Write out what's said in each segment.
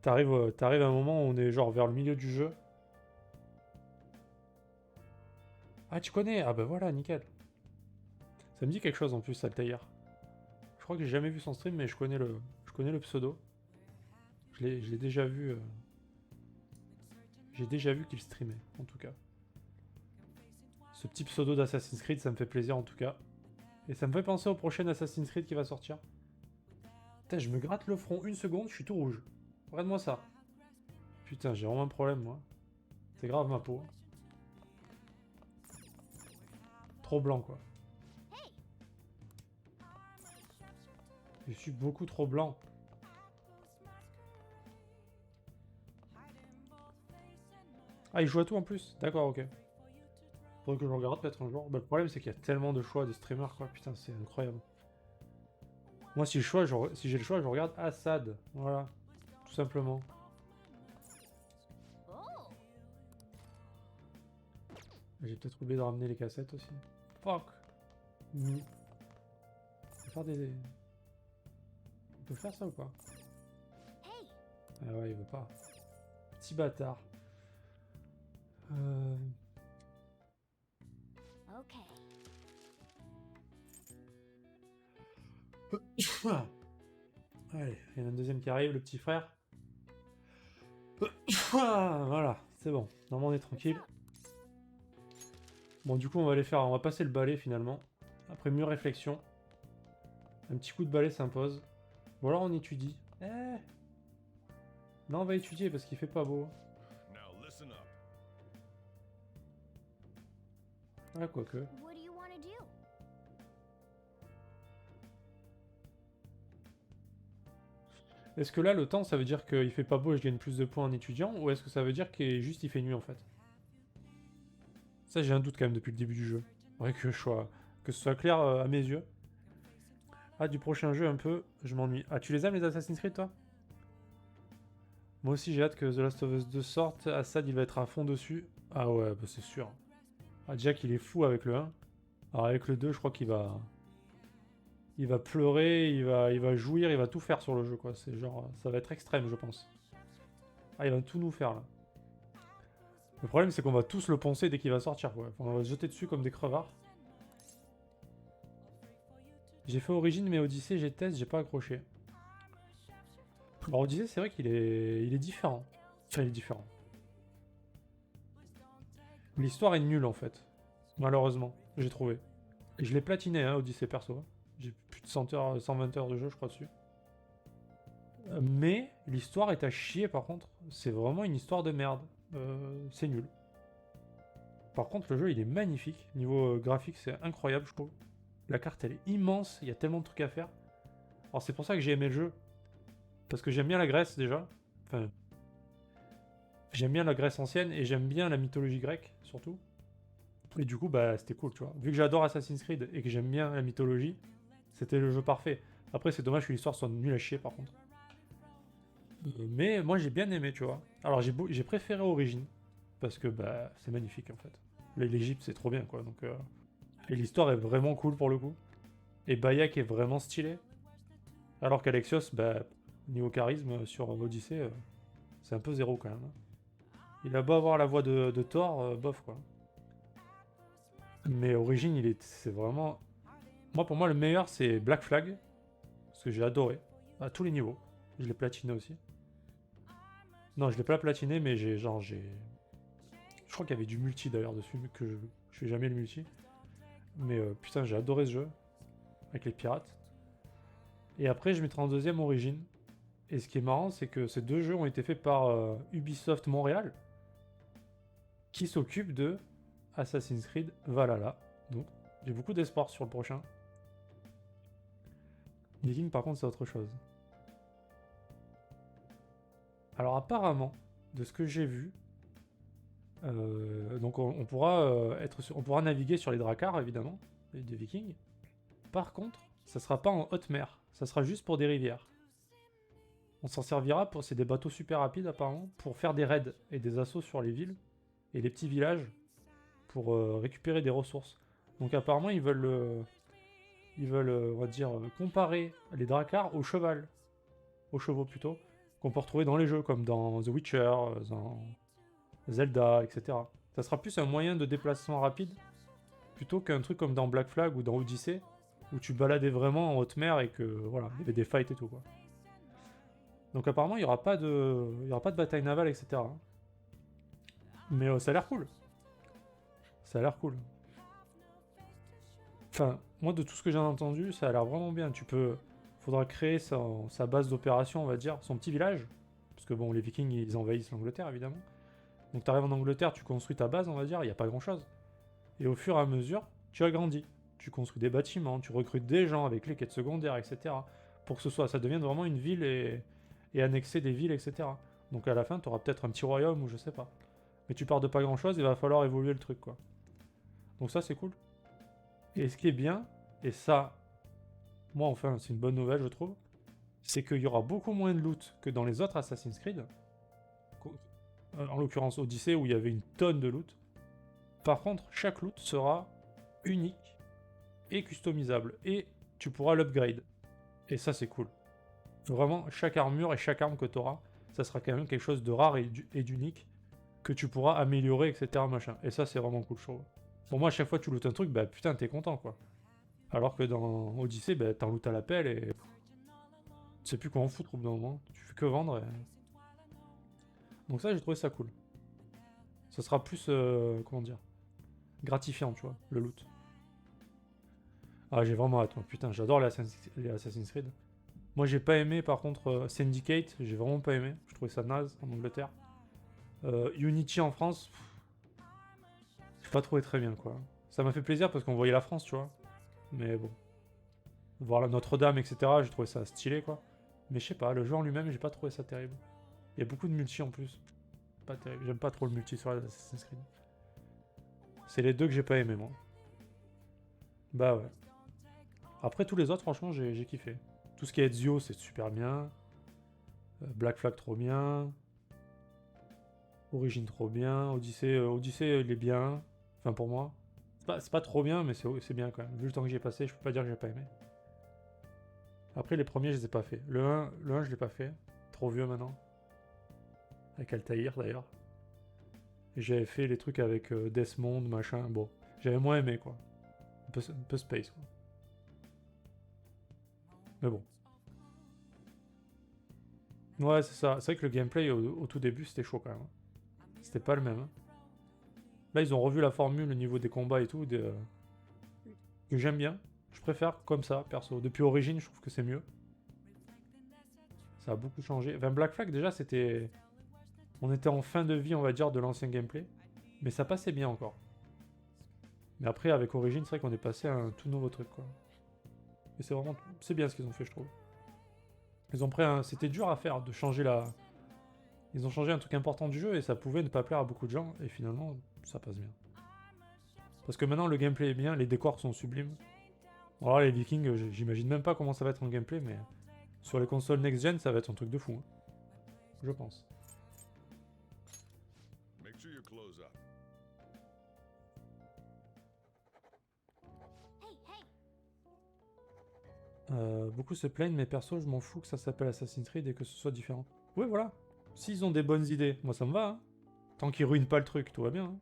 T'arrives à un moment où on est genre vers le milieu du jeu. Ah, tu connais? Ah bah voilà, nickel. Ça me dit quelque chose en plus, Altair. Je crois que j'ai jamais vu son stream, mais je connais le pseudo. Je l'ai déjà vu. J'ai déjà vu qu'il streamait, en tout cas. Ce petit pseudo d'Assassin's Creed, ça me fait plaisir en tout cas. Et ça me fait penser au prochain Assassin's Creed qui va sortir. Putain, je me gratte le front une seconde, je suis tout rouge. Regarde-moi ça. Putain, j'ai vraiment un problème, moi. C'est grave ma peau. Trop blanc, quoi. Je suis beaucoup trop blanc. Ah, il joue à tout en plus? D'accord, ok. Faudrait que je regarde peut-être un jour. Bah, le problème, c'est qu'il y a tellement de choix de streamers, quoi. Putain, c'est incroyable. Moi, si j'ai le choix, je regarde Assad. Voilà. Tout simplement. J'ai peut-être oublié de ramener les cassettes aussi. Fuck. On peut faire des... On peut faire ça ou pas? Ah ouais, il veut pas. Petit bâtard. Euh... Allez, il y en a un deuxième qui arrive, le petit frère. Voilà, c'est bon. Normalement, on est tranquille. Bon, du coup, on va passer le balai finalement. Après mûre réflexion. Un petit coup de balai s'impose. Ou alors on étudie. Non, on va étudier parce qu'il fait pas beau. Ah, quoique. Est-ce que là, le temps, ça veut dire qu'il fait pas beau et je gagne plus de points en étudiant? Ou est-ce que ça veut dire qu'il juste il fait nuit en fait? Ça, j'ai un doute quand même depuis le début du jeu. Faudrait que ce soit clair à mes yeux. Ah, du prochain jeu un peu, je m'ennuie. Ah, tu les aimes les Assassin's Creed toi? Moi aussi, j'ai hâte que The Last of Us 2 sorte. Assad, il va être à fond dessus. Ah ouais, bah c'est sûr. Ah, Jack, il est fou avec le 1. Alors avec le 2, je crois qu'il va... Il va pleurer, il va jouir, il va tout faire sur le jeu, quoi. C'est genre... Ça va être extrême, je pense. Ah, il va tout nous faire, là. Le problème, c'est qu'on va tous le poncer dès qu'il va sortir, quoi. On va se jeter dessus comme des crevards. J'ai fait Origin, mais Odyssey, j'ai test, j'ai pas accroché. Alors Odyssey, c'est vrai il est différent. Enfin, il est différent. L'histoire est nulle, en fait. Malheureusement, j'ai trouvé. Et je l'ai platiné, hein, Odyssey perso. J'ai plus de 100 heures, 120 heures de jeu, je crois, dessus. Mais l'histoire est à chier, par contre. C'est vraiment une histoire de merde. C'est nul. Par contre, le jeu, il est magnifique. Niveau graphique, c'est incroyable, je trouve. La carte, elle est immense. Il y a tellement de trucs à faire. Alors, c'est pour ça que j'ai aimé le jeu. Parce que j'aime bien la Grèce, déjà. Enfin, j'aime bien la Grèce ancienne et j'aime bien la mythologie grecque, surtout. Et du coup, bah, c'était cool, tu vois. Vu que j'adore Assassin's Creed et que j'aime bien la mythologie, c'était le jeu parfait. Après, c'est dommage que l'histoire soit nulle à chier, par contre. Mais moi, j'ai bien aimé, tu vois. Alors, j'ai préféré Origin. Parce que, bah, c'est magnifique, en fait. L'Égypte, c'est trop bien, quoi. Donc, et l'histoire est vraiment cool, pour le coup. Et Bayek est vraiment stylé. Alors qu'Alexios, bah, niveau charisme, sur Odyssey, c'est un peu zéro, quand même, hein. Il a beau avoir la voix de Thor, bof, quoi. Mais Origin, c'est vraiment... Moi, pour moi, le meilleur, c'est Black Flag. Parce que j'ai adoré. À tous les niveaux. Je l'ai platiné aussi. Non, je l'ai pas platiné, mais j'ai... Je crois qu'il y avait du multi d'ailleurs dessus, mais que je fais jamais le multi. Mais putain, j'ai adoré ce jeu. Avec les pirates. Et après, je mettrai en deuxième Origin. Et ce qui est marrant, c'est que ces deux jeux ont été faits par Ubisoft Montréal. Qui s'occupe de Assassin's Creed Valhalla. Donc, j'ai beaucoup d'espoir sur le prochain. Viking, par contre, c'est autre chose. Alors, apparemment, de ce que j'ai vu, donc on pourra on pourra naviguer sur les dracars, évidemment, des Vikings. Par contre, ça sera pas en haute mer, ça sera juste pour des rivières. On s'en servira c'est des bateaux super rapides apparemment, pour faire des raids et des assauts sur les villes et les petits villages pour récupérer des ressources. Donc apparemment ils veulent, on va dire, comparer les dracars au cheval, aux chevaux plutôt, qu'on peut retrouver dans les jeux, comme dans The Witcher, dans Zelda, etc. Ça sera plus un moyen de déplacement rapide, plutôt qu'un truc comme dans Black Flag ou dans Odyssey, où tu baladais vraiment en haute mer et que, voilà, il y avait des fights et tout, quoi. Donc apparemment, il n'y aura pas de bataille navale, etc. Mais ça a l'air cool. Ça a l'air cool. Enfin, moi, de tout ce que j'ai entendu, ça a l'air vraiment bien. Faudra créer sa base d'opération, on va dire, son petit village. Parce que bon, les Vikings, ils envahissent l'Angleterre, évidemment. Donc t'arrives en Angleterre, tu construis ta base, on va dire, il n'y a pas grand-chose. Et au fur et à mesure, tu agrandis. Tu construis des bâtiments, tu recrutes des gens avec les quêtes secondaires, etc. Pour que ça devienne vraiment une ville et annexer des villes, etc. Donc à la fin, tu auras peut-être un petit royaume ou je sais pas. Mais tu pars de pas grand-chose, il va falloir évoluer le truc, quoi. Donc ça, c'est cool. Et ce qui est bien, et ça, moi enfin, c'est une bonne nouvelle, je trouve, c'est qu'il y aura beaucoup moins de loot que dans les autres Assassin's Creed. En l'occurrence Odyssey, où il y avait une tonne de loot. Par contre, chaque loot sera unique et customisable. Et tu pourras l'upgrade. Et ça, c'est cool. Vraiment, chaque armure et chaque arme que tu auras, ça sera quand même quelque chose de rare et d'unique que tu pourras améliorer, etc. Machin. Et ça, c'est vraiment cool, je trouve. Pour moi, à chaque fois que tu lootes un truc, bah putain, t'es content, quoi. Alors que dans Odyssey, bah, t'en lootes à l'appel et tu sais plus quoi en foutre au bout d'un moment. Tu fais que vendre. Donc ça, j'ai trouvé ça cool. Ça sera plus, comment dire, gratifiant, tu vois, le loot. Ah, j'ai vraiment hâte, moi. Putain, j'adore les Assassin's Creed. Moi, j'ai pas aimé, par contre, Syndicate, j'ai vraiment pas aimé. Je trouvais ça naze en Angleterre. Unity en France, j'ai pas trouvé très bien, quoi. Ça m'a fait plaisir parce qu'on voyait la France, tu vois. Mais bon. Voir la Notre-Dame, etc., j'ai trouvé ça stylé, quoi. Mais je sais pas, le jeu en lui-même, j'ai pas trouvé ça terrible. Il y a beaucoup de multi en plus. Pas terrible. J'aime pas trop le multi sur Assassin's Creed. C'est les deux que j'ai pas aimé, moi. Bah ouais. Après, tous les autres, franchement, j'ai kiffé. Tout ce qui est Ezio, c'est super bien. Black Flag, trop bien. Origin, trop bien. Odyssey, il est bien. Enfin, pour moi. C'est pas trop bien, mais c'est bien quand même. Vu le temps que j'y ai passé, je peux pas dire que j'ai pas aimé. Après, les premiers, je les ai pas fait. Le 1 je l'ai pas fait. Trop vieux maintenant. Avec Altaïr, d'ailleurs. Et j'avais fait les trucs avec Desmond, machin. Bon, j'avais moins aimé, quoi. Un peu space, quoi. Mais bon. Ouais, c'est ça. C'est vrai que le gameplay au tout début, c'était chaud quand même, hein. C'était pas le même, hein. Là, ils ont revu la formule au niveau des combats et tout, que j'aime bien. Je préfère comme ça, perso. Depuis Origin, je trouve que c'est mieux. Ça a beaucoup changé. Enfin, Black Flag, déjà, c'était... On était en fin de vie, on va dire, de l'ancien gameplay. Mais ça passait bien encore. Mais après, avec Origin, c'est vrai qu'on est passé à un tout nouveau truc, quoi. Et c'est vraiment... C'est bien ce qu'ils ont fait, je trouve. Ils ont pris un... C'était dur à faire, de changer la... Ils ont changé un truc important du jeu, et ça pouvait ne pas plaire à beaucoup de gens, et finalement, ça passe bien. Parce que maintenant, le gameplay est bien, les décors sont sublimes. Alors là, les Vikings, j'imagine même pas comment ça va être en gameplay, mais... Sur les consoles next-gen, ça va être un truc de fou, hein. Je pense. Make sure you close up. Beaucoup se plaignent, mais perso, je m'en fous que ça s'appelle Assassin's Creed et que ce soit différent. Oui, voilà. S'ils ont des bonnes idées, moi ça me va, hein. Tant qu'ils ruinent pas le truc, tout va bien, hein.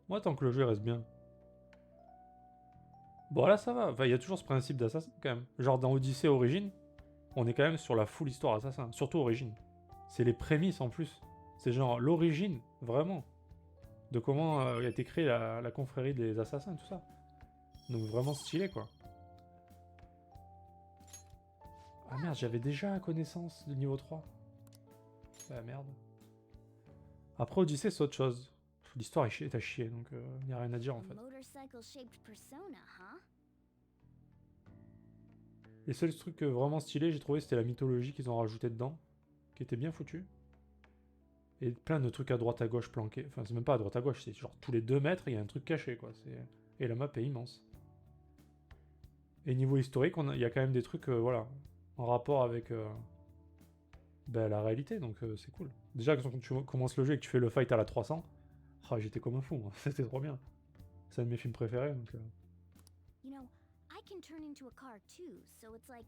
Moi, tant que le jeu reste bien. Bon, là, ça va. Enfin, il y a toujours ce principe d'assassin, quand même. Genre, dans Odyssey Origin, on est quand même sur la full histoire assassin. Surtout Origin. C'est les prémices, en plus. C'est genre l'origine, vraiment. De comment a été créée la confrérie des assassins, tout ça. Donc, vraiment stylé, quoi. Ah merde, j'avais déjà connaissance de niveau 3. Bah merde. Après Odyssey, c'est autre chose. L'histoire est à chier, donc y a rien à dire en fait. Les seuls trucs vraiment stylés, j'ai trouvé, c'était la mythologie qu'ils ont rajouté dedans, qui était bien foutu. Et plein de trucs à droite à gauche planqués. Enfin, c'est même pas à droite à gauche, c'est genre tous les 2 mètres, il y a un truc caché, quoi. Et la map est immense. Et niveau historique, il y a quand même des trucs, voilà, en rapport avec ben, la réalité, donc c'est cool. Déjà, quand tu commences le jeu et que tu fais le fight à la 300, ah, j'étais comme un fou, moi. C'était trop bien. C'est un de mes films préférés, donc... You know, I can turn into a car too, so it's like,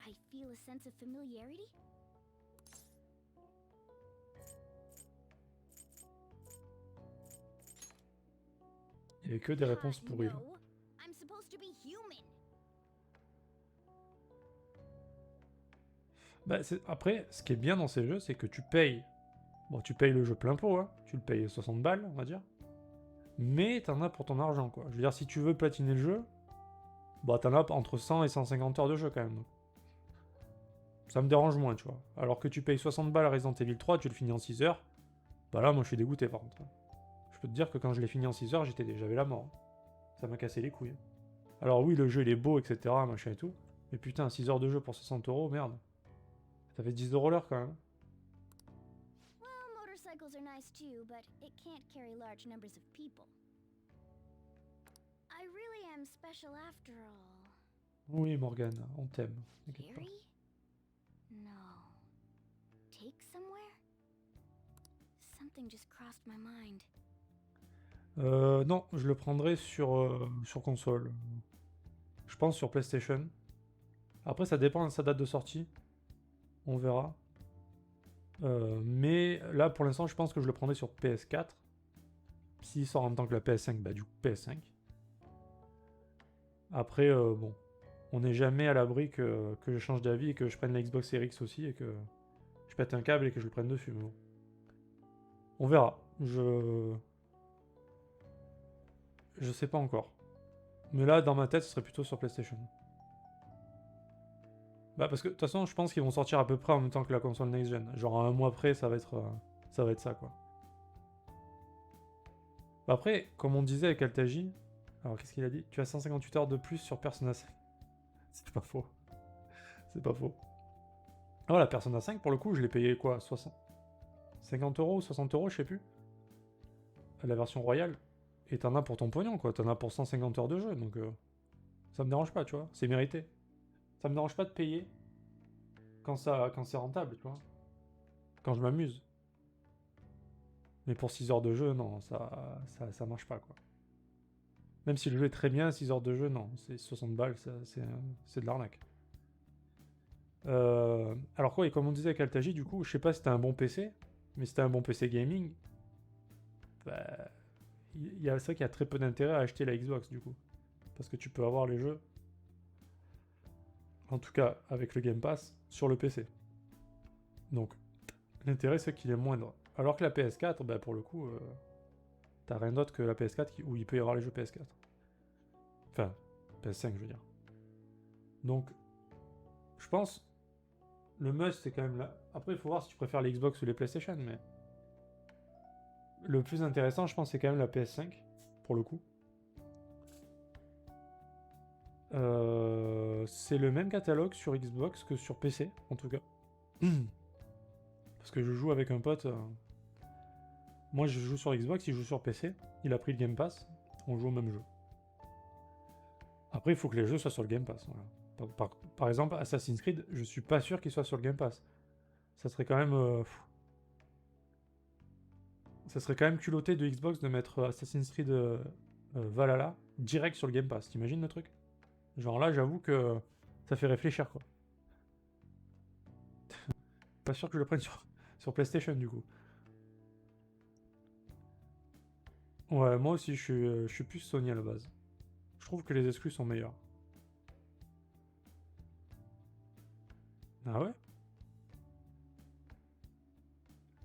I feel a sense of familiarity. Il y avait que des réponses pourries. Là. No. I'm supposed to be human. Bah, après, ce qui est bien dans ces jeux, c'est que tu payes. Bon, tu payes le jeu plein pot, hein. Tu le payes 60 balles, on va dire. Mais t'en as pour ton argent, quoi. Je veux dire, si tu veux platiner le jeu, bah t'en as entre 100 et 150 heures de jeu, quand même. Ça me dérange moins, tu vois. Alors que tu payes 60 balles à Resident Evil 3, tu le finis en 6 heures. Bah là, moi, je suis dégoûté, par contre. Je peux te dire que quand je l'ai fini en 6 heures, j'avais la mort. Ça m'a cassé les couilles. Alors oui, le jeu, il est beau, etc., machin et tout. Mais putain, 6 heures de jeu pour 60 euros, merde. Ça fait 10 euros l'heure, quand même. Well, motorcycles are nice too, but it can't carry large numbers of people. I really am special after all. Oui, Morgane, on t'aime. T'inquiète pas. Harry? No. Take somewhere? Something just crossed my mind. Non, je le prendrai sur console. Je pense sur PlayStation. Après, ça dépend de sa date de sortie. On verra. Mais là, pour l'instant, je pense que je le prendrai sur PS4. S'il sort en même temps que la PS5, bah du coup PS5. Après, bon, on n'est jamais à l'abri que je change d'avis et que je prenne la Xbox Series X aussi et que je pète un câble et que je le prenne dessus. Mais bon. On verra. Je sais pas encore. Mais là, dans ma tête, ce serait plutôt sur PlayStation. Bah parce que de toute façon, je pense qu'ils vont sortir à peu près en même temps que la console next-gen. Genre un mois après, ça va être ça quoi. Bah après, comme on disait avec Altaji, alors qu'est-ce qu'il a dit? Tu as 158 heures de plus sur Persona 5. C'est pas faux. C'est pas faux. Ah voilà, Persona 5, pour le coup, je l'ai payé quoi? 50 euros, 60 euros, je sais plus. La version royale. Et t'en as pour ton pognon, quoi. T'en as pour 150 heures de jeu, donc ça me dérange pas, tu vois. C'est mérité. Ça me dérange pas de payer quand c'est rentable, tu vois. Quand je m'amuse. Mais pour 6 heures de jeu, non, ça marche pas, quoi. Même si le jeu est très bien, 6 heures de jeu, non. C'est 60 balles, c'est de l'arnaque. Alors quoi, et comme on disait avec Altaji, du coup, je sais pas si t'as un bon PC, mais si t'as un bon PC gaming, bah, c'est vrai qu'il y a très peu d'intérêt à acheter la Xbox, du coup. Parce que tu peux avoir les jeux, en tout cas avec le Game Pass, sur le PC. Donc, l'intérêt, c'est qu'il est moindre. Alors que la PS4, bah, pour le coup, t'as rien d'autre que la PS4 où il peut y avoir les jeux PS4. Enfin, PS5, je veux dire. Donc, je pense, le must, c'est quand même là. Après, il faut voir si tu préfères les Xbox ou les PlayStation, mais. Le plus intéressant, je pense, c'est quand même la PS5, pour le coup. C'est le même catalogue sur Xbox que sur PC, en tout cas. Parce que je joue avec un pote. Moi, je joue sur Xbox, il joue sur PC. Il a pris le Game Pass. On joue au même jeu. Après, il faut que les jeux soient sur le Game Pass. Voilà. Par exemple, Assassin's Creed, je suis pas sûr qu'il soit sur le Game Pass. Ça serait quand même. Ça serait quand même culotté de Xbox de mettre Assassin's Creed Valhalla direct sur le Game Pass. T'imagines le truc? Genre là, j'avoue que ça fait réfléchir, quoi. Pas sûr que je le prenne sur PlayStation, du coup. Ouais, moi aussi, je suis plus Sony à la base. Je trouve que les exclus sont meilleurs. Ah ouais?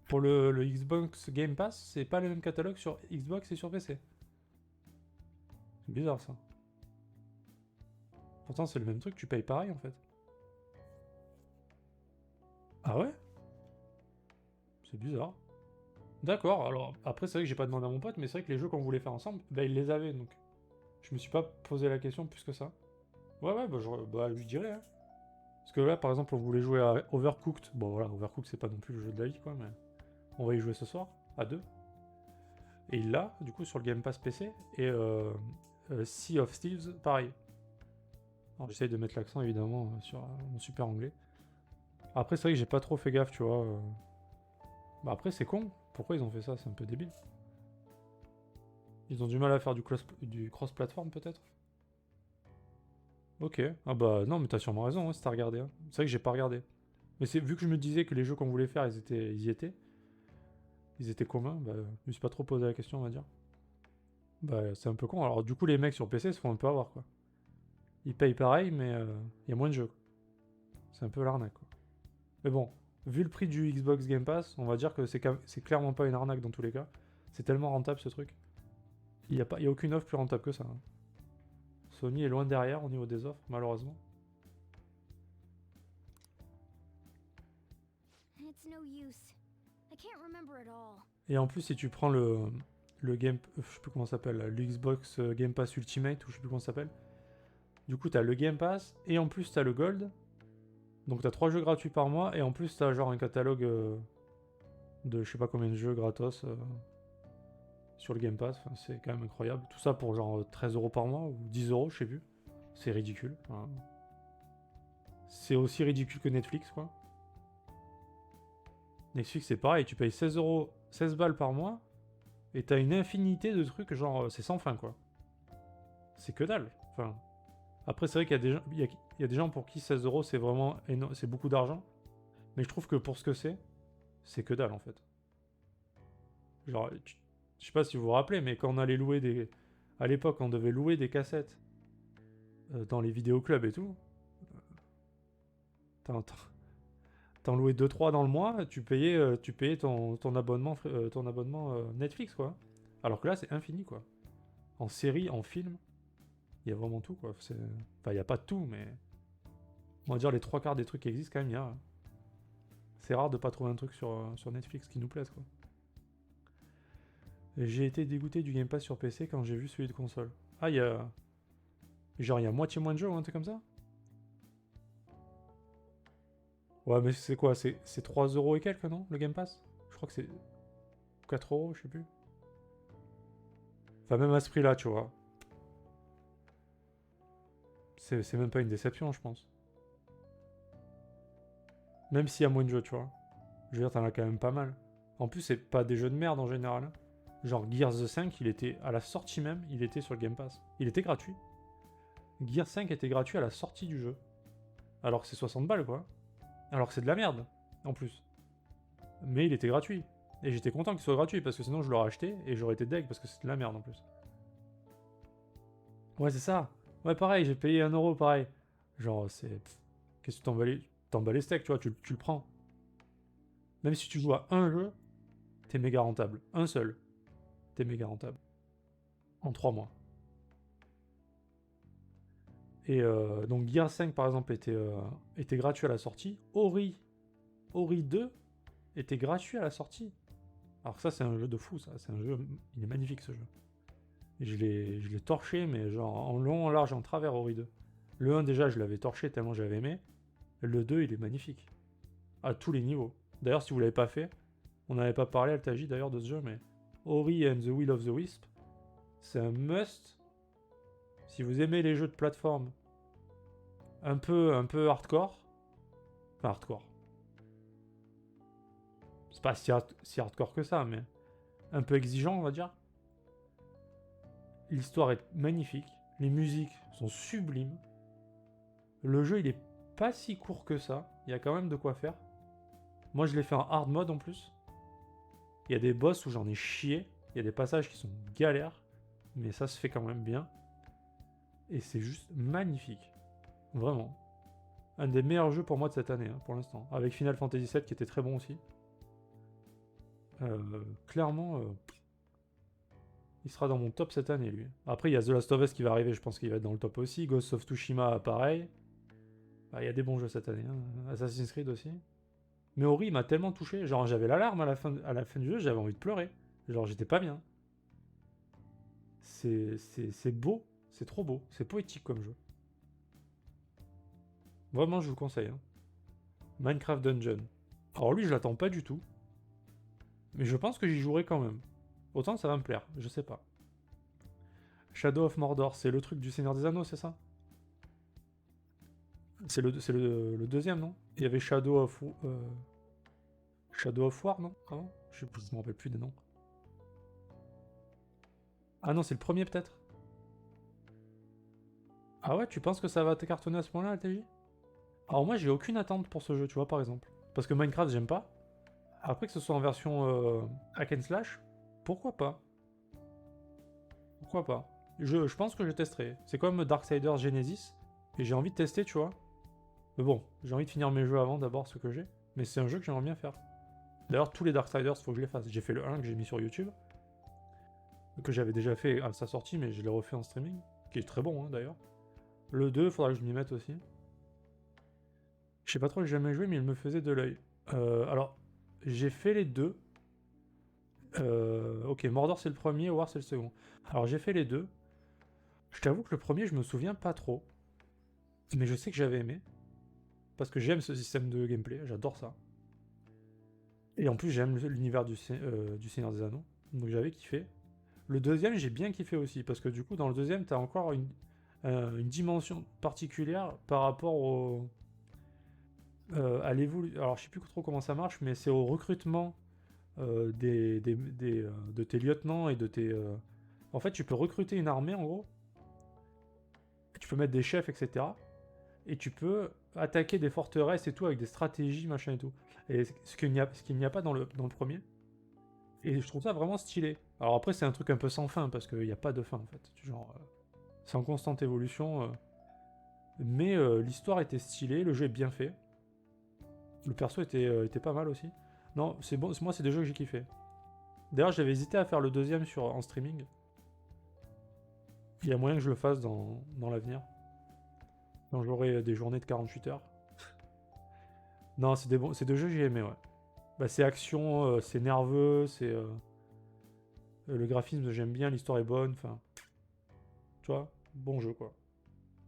Pour le Xbox Game Pass, c'est pas le même catalogue sur Xbox et sur PC. C'est bizarre, ça. Pourtant, c'est le même truc, tu payes pareil, en fait. Ah ouais? C'est bizarre. D'accord, alors après c'est vrai que j'ai pas demandé à mon pote, mais c'est vrai que les jeux qu'on voulait faire ensemble, bah il les avait donc. Je me suis pas posé la question plus que ça. Ouais ouais, bah je dirais hein. Parce que là par exemple on voulait jouer à Overcooked. Bon voilà, Overcooked c'est pas non plus le jeu de la vie quoi, mais on va y jouer ce soir, à deux. Et il l'a, du coup sur le Game Pass PC, et Sea of Thieves, pareil. Alors j'essaye de mettre l'accent évidemment sur mon super anglais. Après c'est vrai que j'ai pas trop fait gaffe, tu vois. Bah après c'est con, pourquoi ils ont fait ça? C'est un peu débile. Ils ont du mal à faire du cross-platform peut-être? Ok. Ah bah non, mais t'as sûrement raison hein, si t'as regardé. Hein. C'est vrai que j'ai pas regardé. Mais c'est vu que je me disais que les jeux qu'on voulait faire, ils y étaient. Ils étaient communs, bah, je me suis pas trop posé la question, on va dire. Bah, c'est un peu con. Alors, du coup, les mecs sur PC se font un peu avoir, quoi. Ils payent pareil, mais il y a moins de jeux. C'est un peu l'arnaque, quoi. Mais bon, vu le prix du Xbox Game Pass, on va dire que c'est clairement pas une arnaque dans tous les cas. C'est tellement rentable ce truc. Il y a aucune offre plus rentable que ça. Hein. Sony est loin derrière au niveau des offres, malheureusement. It's no use. I can't remember it all. Et en plus, si tu prends le Game... je sais plus comment ça s'appelle, le Xbox Game Pass Ultimate, ou je sais plus comment ça s'appelle. Du coup, t'as le Game Pass, et en plus, t'as le Gold. Donc t'as 3 jeux gratuits par mois, et en plus, t'as genre un catalogue de je sais pas combien de jeux gratos sur le Game Pass. Enfin, c'est quand même incroyable. Tout ça pour genre 13 euros par mois, ou 10 euros, je sais plus. C'est ridicule. Enfin, c'est aussi ridicule que Netflix, quoi. Netflix, c'est pareil, tu payes 16 euros, 16 balles par mois, et t'as une infinité de trucs, genre, c'est sans fin, quoi. C'est que dalle. Enfin, après, c'est vrai qu'il y a des gens, il y a des gens pour qui 16 euros, c'est vraiment c'est beaucoup d'argent. Mais je trouve que pour ce que c'est que dalle, en fait. Genre, je sais pas si vous vous rappelez, mais quand on allait louer des... À l'époque, on devait louer des cassettes dans les vidéoclubs et tout. T'en, t'en- T'en louais 2-3 dans le mois, tu payais ton abonnement, ton abonnement Netflix, quoi. Alors que là, c'est infini, quoi. En série, en film, il y a vraiment tout, quoi. Enfin, il n'y a pas de tout, mais... On va dire les 3 quarts des trucs qui existent, quand même, il y a. C'est rare de pas trouver un truc sur Netflix qui nous plaise, quoi. J'ai été dégoûté du Game Pass sur PC quand j'ai vu celui de console. Ah, il y a... Genre, il y a moitié moins de jeux ou un truc comme ça. Ouais, mais c'est quoi? C'est 3 euros et quelques, non? Le Game Pass? Je crois que c'est 4 euros, je sais plus. Enfin, même à ce prix-là, tu vois. C'est même pas une déception, je pense. Même s'il y a moins de jeux, tu vois. Je veux dire, t'en as quand même pas mal. En plus, c'est pas des jeux de merde en général. Hein. Genre Gears 5, il était à la sortie même, il était sur le Game Pass. Il était gratuit. Gears 5 était gratuit à la sortie du jeu. Alors que c'est 60 balles, quoi. Alors que c'est de la merde, en plus. Mais il était gratuit. Et j'étais content qu'il soit gratuit, parce que sinon je l'aurais acheté et j'aurais été deg, parce que c'est de la merde en plus. Ouais, c'est ça. Ouais, pareil, j'ai payé 1 euro, pareil. Genre, c'est... Qu'est-ce que tu t'en bats les steaks, tu vois, tu le prends. Même si tu joues à un jeu, t'es méga rentable. Un seul, t'es méga rentable. En 3 mois. Et donc Gear 5 par exemple était gratuit à la sortie. Ori 2 était gratuit à la sortie. Alors que ça c'est un jeu de fou ça. C'est un jeu, il est magnifique ce jeu. Et je l'ai torché mais genre en long, en large, en travers Ori 2. Le 1 déjà je l'avais torché tellement j'avais aimé. Le 2 il est magnifique. À tous les niveaux. D'ailleurs si vous l'avez pas fait, on n'avait pas parlé Altaji d'ailleurs de ce jeu mais Ori and the Will of the Wisp, c'est un must. Si vous aimez les jeux de plateforme un peu hardcore, enfin hardcore, c'est pas si hardcore que ça, mais un peu exigeant, on va dire. L'histoire est magnifique, les musiques sont sublimes, le jeu il est pas si court que ça, il y a quand même de quoi faire. Moi je l'ai fait en hard mode en plus. Il y a des boss où j'en ai chié, il y a des passages qui sont galères, mais ça se fait quand même bien. Et c'est juste magnifique, vraiment. Un des meilleurs jeux pour moi de cette année, hein, pour l'instant. Avec Final Fantasy VII qui était très bon aussi. Clairement, il sera dans mon top cette année, lui. Après, il y a The Last of Us qui va arriver, je pense qu'il va être dans le top aussi. Ghost of Tsushima, pareil. Bah, il y a des bons jeux cette année. Hein. Assassin's Creed aussi. Mais Ori m'a tellement touché. Genre, j'avais l'alarme à la fin du jeu, j'avais envie de pleurer. Genre, j'étais pas bien. C'est beau. C'est trop beau. C'est poétique comme jeu. Vraiment, je vous le conseille. Hein. Minecraft Dungeon. Alors lui, je l'attends pas du tout. Mais je pense que j'y jouerai quand même. Autant ça va me plaire, je sais pas. Shadow of Mordor, c'est le truc du Seigneur des Anneaux, c'est ça? C'est le deuxième, non? Il y avait Shadow of War, non? Avant? Je me rappelle plus des noms. Ah non, c'est le premier peut-être? Ah ouais, tu penses que ça va te cartonner à ce point-là, LTJ? Alors moi, j'ai aucune attente pour ce jeu, tu vois, par exemple. Parce que Minecraft, j'aime pas. Après que ce soit en version hack and slash, pourquoi pas? Pourquoi pas? Je pense que je testerai. C'est comme Darksiders Genesis, et j'ai envie de tester, tu vois. Mais bon, j'ai envie de finir mes jeux avant, d'abord, ce que j'ai. Mais c'est un jeu que j'aimerais bien faire. D'ailleurs, tous les Darksiders, faut que je les fasse. J'ai fait le 1 que j'ai mis sur YouTube, que j'avais déjà fait à sa sortie, mais je l'ai refait en streaming, qui est très bon, hein, d'ailleurs. Le 2, faudra que je m'y mette aussi. Je sais pas trop, j'ai jamais joué, mais il me faisait de l'œil. Alors, j'ai fait les deux. Ok, Mordor c'est le premier, War c'est le second. Alors j'ai fait les deux. Je t'avoue que le premier, je me souviens pas trop. Mais je sais que j'avais aimé. Parce que j'aime ce système de gameplay, j'adore ça. Et en plus, j'aime l'univers du Seigneur des Anneaux. Donc j'avais kiffé. Le deuxième, j'ai bien kiffé aussi. Parce que du coup, dans le deuxième, t'as encore une dimension particulière par rapport à l'évolution. Alors je sais plus trop comment ça marche, mais c'est au recrutement de tes lieutenants et de tes. En fait, tu peux recruter une armée en gros. Tu peux mettre des chefs, etc. Et tu peux attaquer des forteresses et tout avec des stratégies, machin et tout. Et ce qu'il n'y a pas dans le premier. Et je trouve ça vraiment stylé. Alors après, c'est un truc un peu sans fin parce qu'il n'y a pas de fin en fait. Genre, c'est en constante évolution. Mais l'histoire était stylée, le jeu est bien fait. Le perso était pas mal aussi. Non, c'est bon, moi c'est des jeux que j'ai kiffé. D'ailleurs, j'avais hésité à faire le deuxième en streaming. Il y a moyen que je le fasse dans l'avenir. Quand j'aurai des journées de 48 heures. Non, c'est des jeux que j'ai aimé, ouais. Bah, c'est action, c'est nerveux, le graphisme, j'aime bien, l'histoire est bonne, enfin. Tu vois, bon jeu, quoi.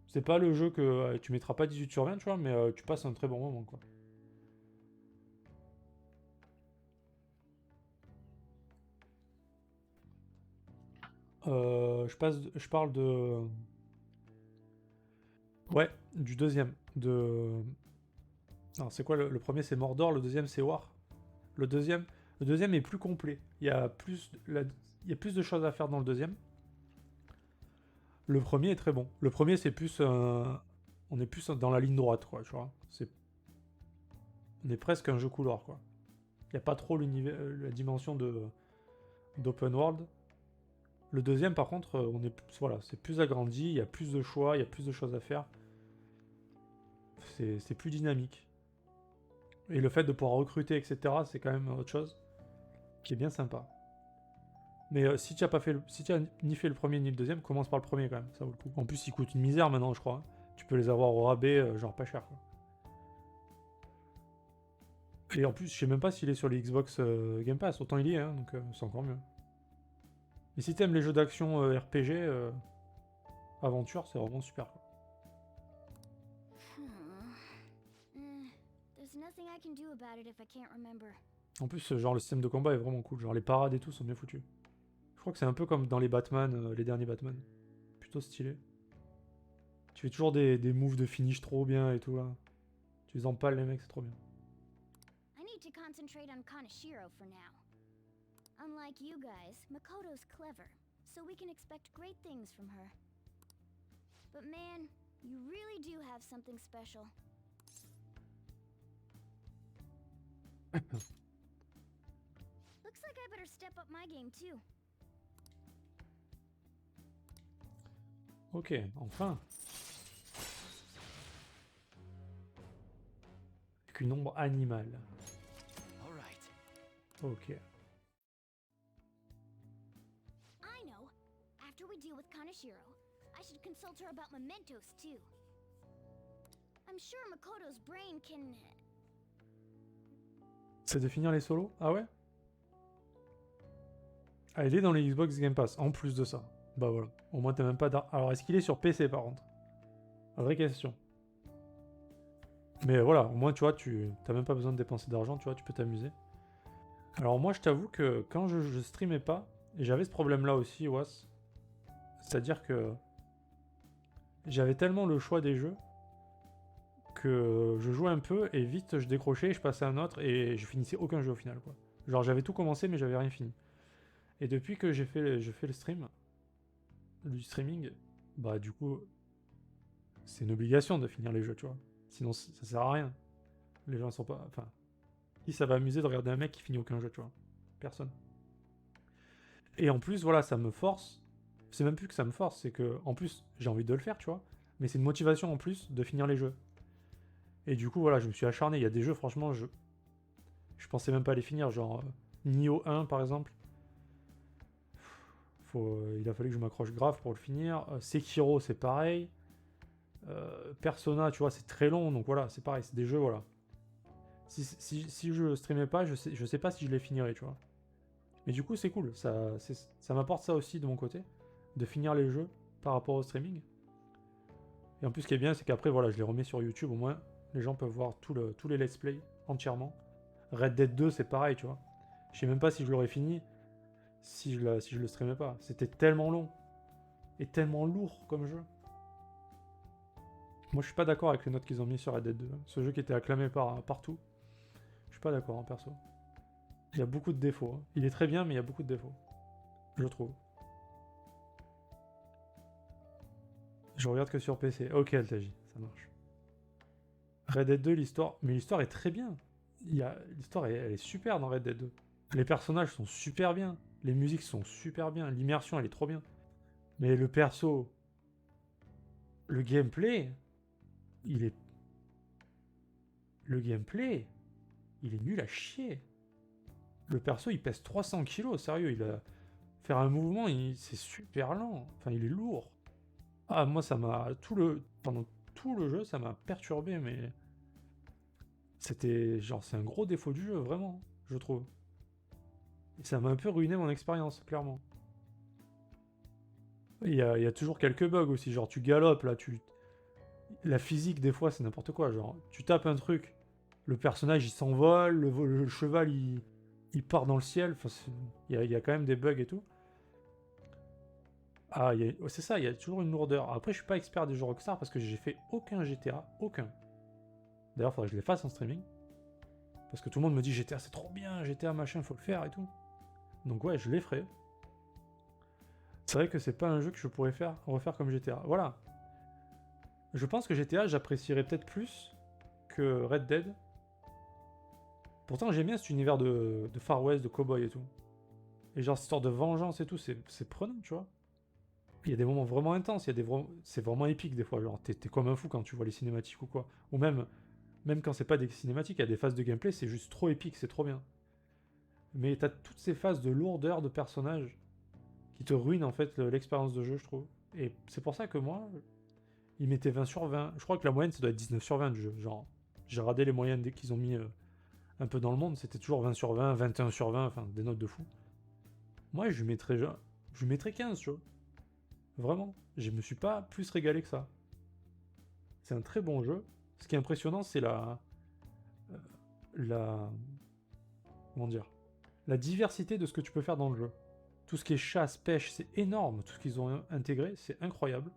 C'est pas le jeu que tu mettras pas 18 sur 20, tu vois, mais tu passes un très bon moment, quoi. Je parle de. Ouais, du deuxième. Alors, c'est quoi le premier? C'est Mordor, le deuxième, c'est War. Le deuxième, le deuxième est plus complet. Il y a plus de choses à faire dans le deuxième. Le premier est très bon. Le premier, c'est plus. On est plus dans la ligne droite, quoi, tu vois. On est presque un jeu couloir, quoi. Il n'y a pas trop la dimension d'open world. Le deuxième, par contre, voilà, c'est plus agrandi, il y a plus de choix, il y a plus de choses à faire. C'est plus dynamique. Et le fait de pouvoir recruter, etc., c'est quand même autre chose qui est bien sympa. Mais si tu as ni fait le premier ni le deuxième, commence par le premier quand même, ça vaut le coup. En plus, il coûte une misère maintenant, je crois, hein. Tu peux les avoir au rabais, genre pas cher, quoi. Et en plus, je sais même pas s'il est sur les Xbox Game Pass, autant il y est, hein, donc c'est encore mieux. Et si t'aimes les jeux d'action RPG, aventure, c'est vraiment super, quoi. There's nothing I can do about it if I can't remember. En plus, genre le système de combat est vraiment cool, genre les parades et tout sont bien foutus. Je crois que c'est un peu comme dans les Batman, les derniers Batman. Plutôt stylé. Tu fais toujours des moves de finish trop bien et tout là. Tu les empales les mecs, c'est trop bien. I need to concentrate on Kaneshiro for now. Unlike you guys, Makoto's clever, so we can expect great things from her. But man, you really do have something special. Looks like I better step up my game too. Ok, enfin. Avec une ombre animale. Ok. I know. After we deal with Kaneshiro, I should consult her about mementos too. I'm sure Makoto's brain can. C'est de finir les solos? Ah ouais? Ah, il est dans les Xbox Game Pass, en plus de ça. Bah voilà. Au moins t'as même pas d'argent. Alors est-ce qu'il est sur PC par contre? Vraie question. Mais voilà, au moins tu vois, t'as même pas besoin de dépenser d'argent, tu vois, tu peux t'amuser. Alors moi je t'avoue que quand je streamais pas, et j'avais ce problème là aussi, Was. C'est-à-dire que j'avais tellement le choix des jeux que je jouais un peu et vite je décrochais, je passais à un autre et je finissais aucun jeu au final, quoi. Genre j'avais tout commencé mais j'avais rien fini. Et depuis que je fais le streaming, bah du coup c'est une obligation de finir les jeux, tu vois. Sinon, ça sert à rien. Les gens sont pas... Enfin, qui ça va amuser de regarder un mec qui finit aucun jeu, tu vois. Personne. Et en plus, voilà, ça me force. C'est même plus que ça me force, c'est que, en plus, j'ai envie de le faire, tu vois. Mais c'est une motivation en plus de finir les jeux. Et du coup, voilà, je me suis acharné. Il y a des jeux, franchement, je pensais même pas les finir. Genre, Nioh 1, par exemple. Il a fallu que je m'accroche grave pour le finir. Sekiro, c'est pareil. Persona, tu vois, c'est très long, donc voilà, c'est pareil, c'est des jeux, voilà. Si je streamais pas, je sais pas si je les finirais, tu vois. Mais du coup, c'est cool, ça m'apporte ça aussi de mon côté, de finir les jeux par rapport au streaming. Et en plus, ce qui est bien, c'est qu'après, voilà, je les remets sur YouTube, au moins, les gens peuvent voir tous les let's play entièrement. Red Dead 2, c'est pareil, tu vois. Je sais même pas si je l'aurais fini si je le streamais pas. C'était tellement long et tellement lourd comme jeu. Moi, je suis pas d'accord avec les notes qu'ils ont mis sur Red Dead 2. Ce jeu qui était acclamé partout. Je suis pas d'accord, hein, perso. Il y a beaucoup de défauts. Hein. Il est très bien, mais il y a beaucoup de défauts. Je trouve. Je regarde que sur PC. Ok, Altaji, ça marche. Red Dead 2, l'histoire... Mais l'histoire est très bien. L'histoire, elle est super dans Red Dead 2. Les personnages sont super bien. Les musiques sont super bien. L'immersion, elle est trop bien. Mais le perso... Le gameplay... Il est... Le gameplay... Il est nul à chier. Le perso, il pèse 300 kilos, sérieux. Faire un mouvement, c'est super lent. Enfin, il est lourd. Ah, moi, ça m'a... Pendant tout le jeu, ça m'a perturbé, mais... C'était... Genre, c'est un gros défaut du jeu, vraiment, je trouve. Et ça m'a un peu ruiné mon expérience, clairement. Il y a toujours quelques bugs aussi, genre, tu galopes, là, La physique, des fois, c'est n'importe quoi, genre, tu tapes un truc, le personnage, il s'envole, le cheval, il part dans le ciel, enfin, il y a quand même des bugs et tout. Ah, c'est ça, il y a toujours une lourdeur. Après, je suis pas expert des jeux Rockstar parce que j'ai fait aucun GTA, aucun. D'ailleurs, faudrait que je les fasse en streaming. Parce que tout le monde me dit GTA c'est trop bien, GTA machin, faut le faire et tout. Donc ouais, je les ferai. C'est vrai que c'est pas un jeu que je pourrais refaire comme GTA. Voilà. Je pense que GTA, j'apprécierais peut-être plus que Red Dead. Pourtant, j'aime bien cet univers de Far West, de cowboy et tout. Et genre, cette histoire de vengeance et tout, c'est prenant, tu vois. Il y a des moments vraiment intenses, c'est vraiment épique des fois. Genre, t'es comme un fou quand tu vois les cinématiques ou quoi. Ou même quand c'est pas des cinématiques, il y a des phases de gameplay, c'est juste trop épique, c'est trop bien. Mais t'as toutes ces phases de lourdeur de personnages qui te ruinent en fait l'expérience de jeu, je trouve. Et c'est pour ça que moi, ils mettaient 20 sur 20. Je crois que la moyenne, ça doit être 19 sur 20 du jeu. Genre, j'ai radé les moyennes dès qu'ils ont mis un peu dans le monde, c'était toujours 20 sur 20, 21 sur 20, enfin des notes de fou. Moi, je lui mettrais 15, tu vois. Vraiment. Je me suis pas plus régalé que ça. C'est un très bon jeu. Ce qui est impressionnant, c'est la... Comment dire? La diversité de ce que tu peux faire dans le jeu. Tout ce qui est chasse, pêche, c'est énorme. Tout ce qu'ils ont intégré, c'est incroyable.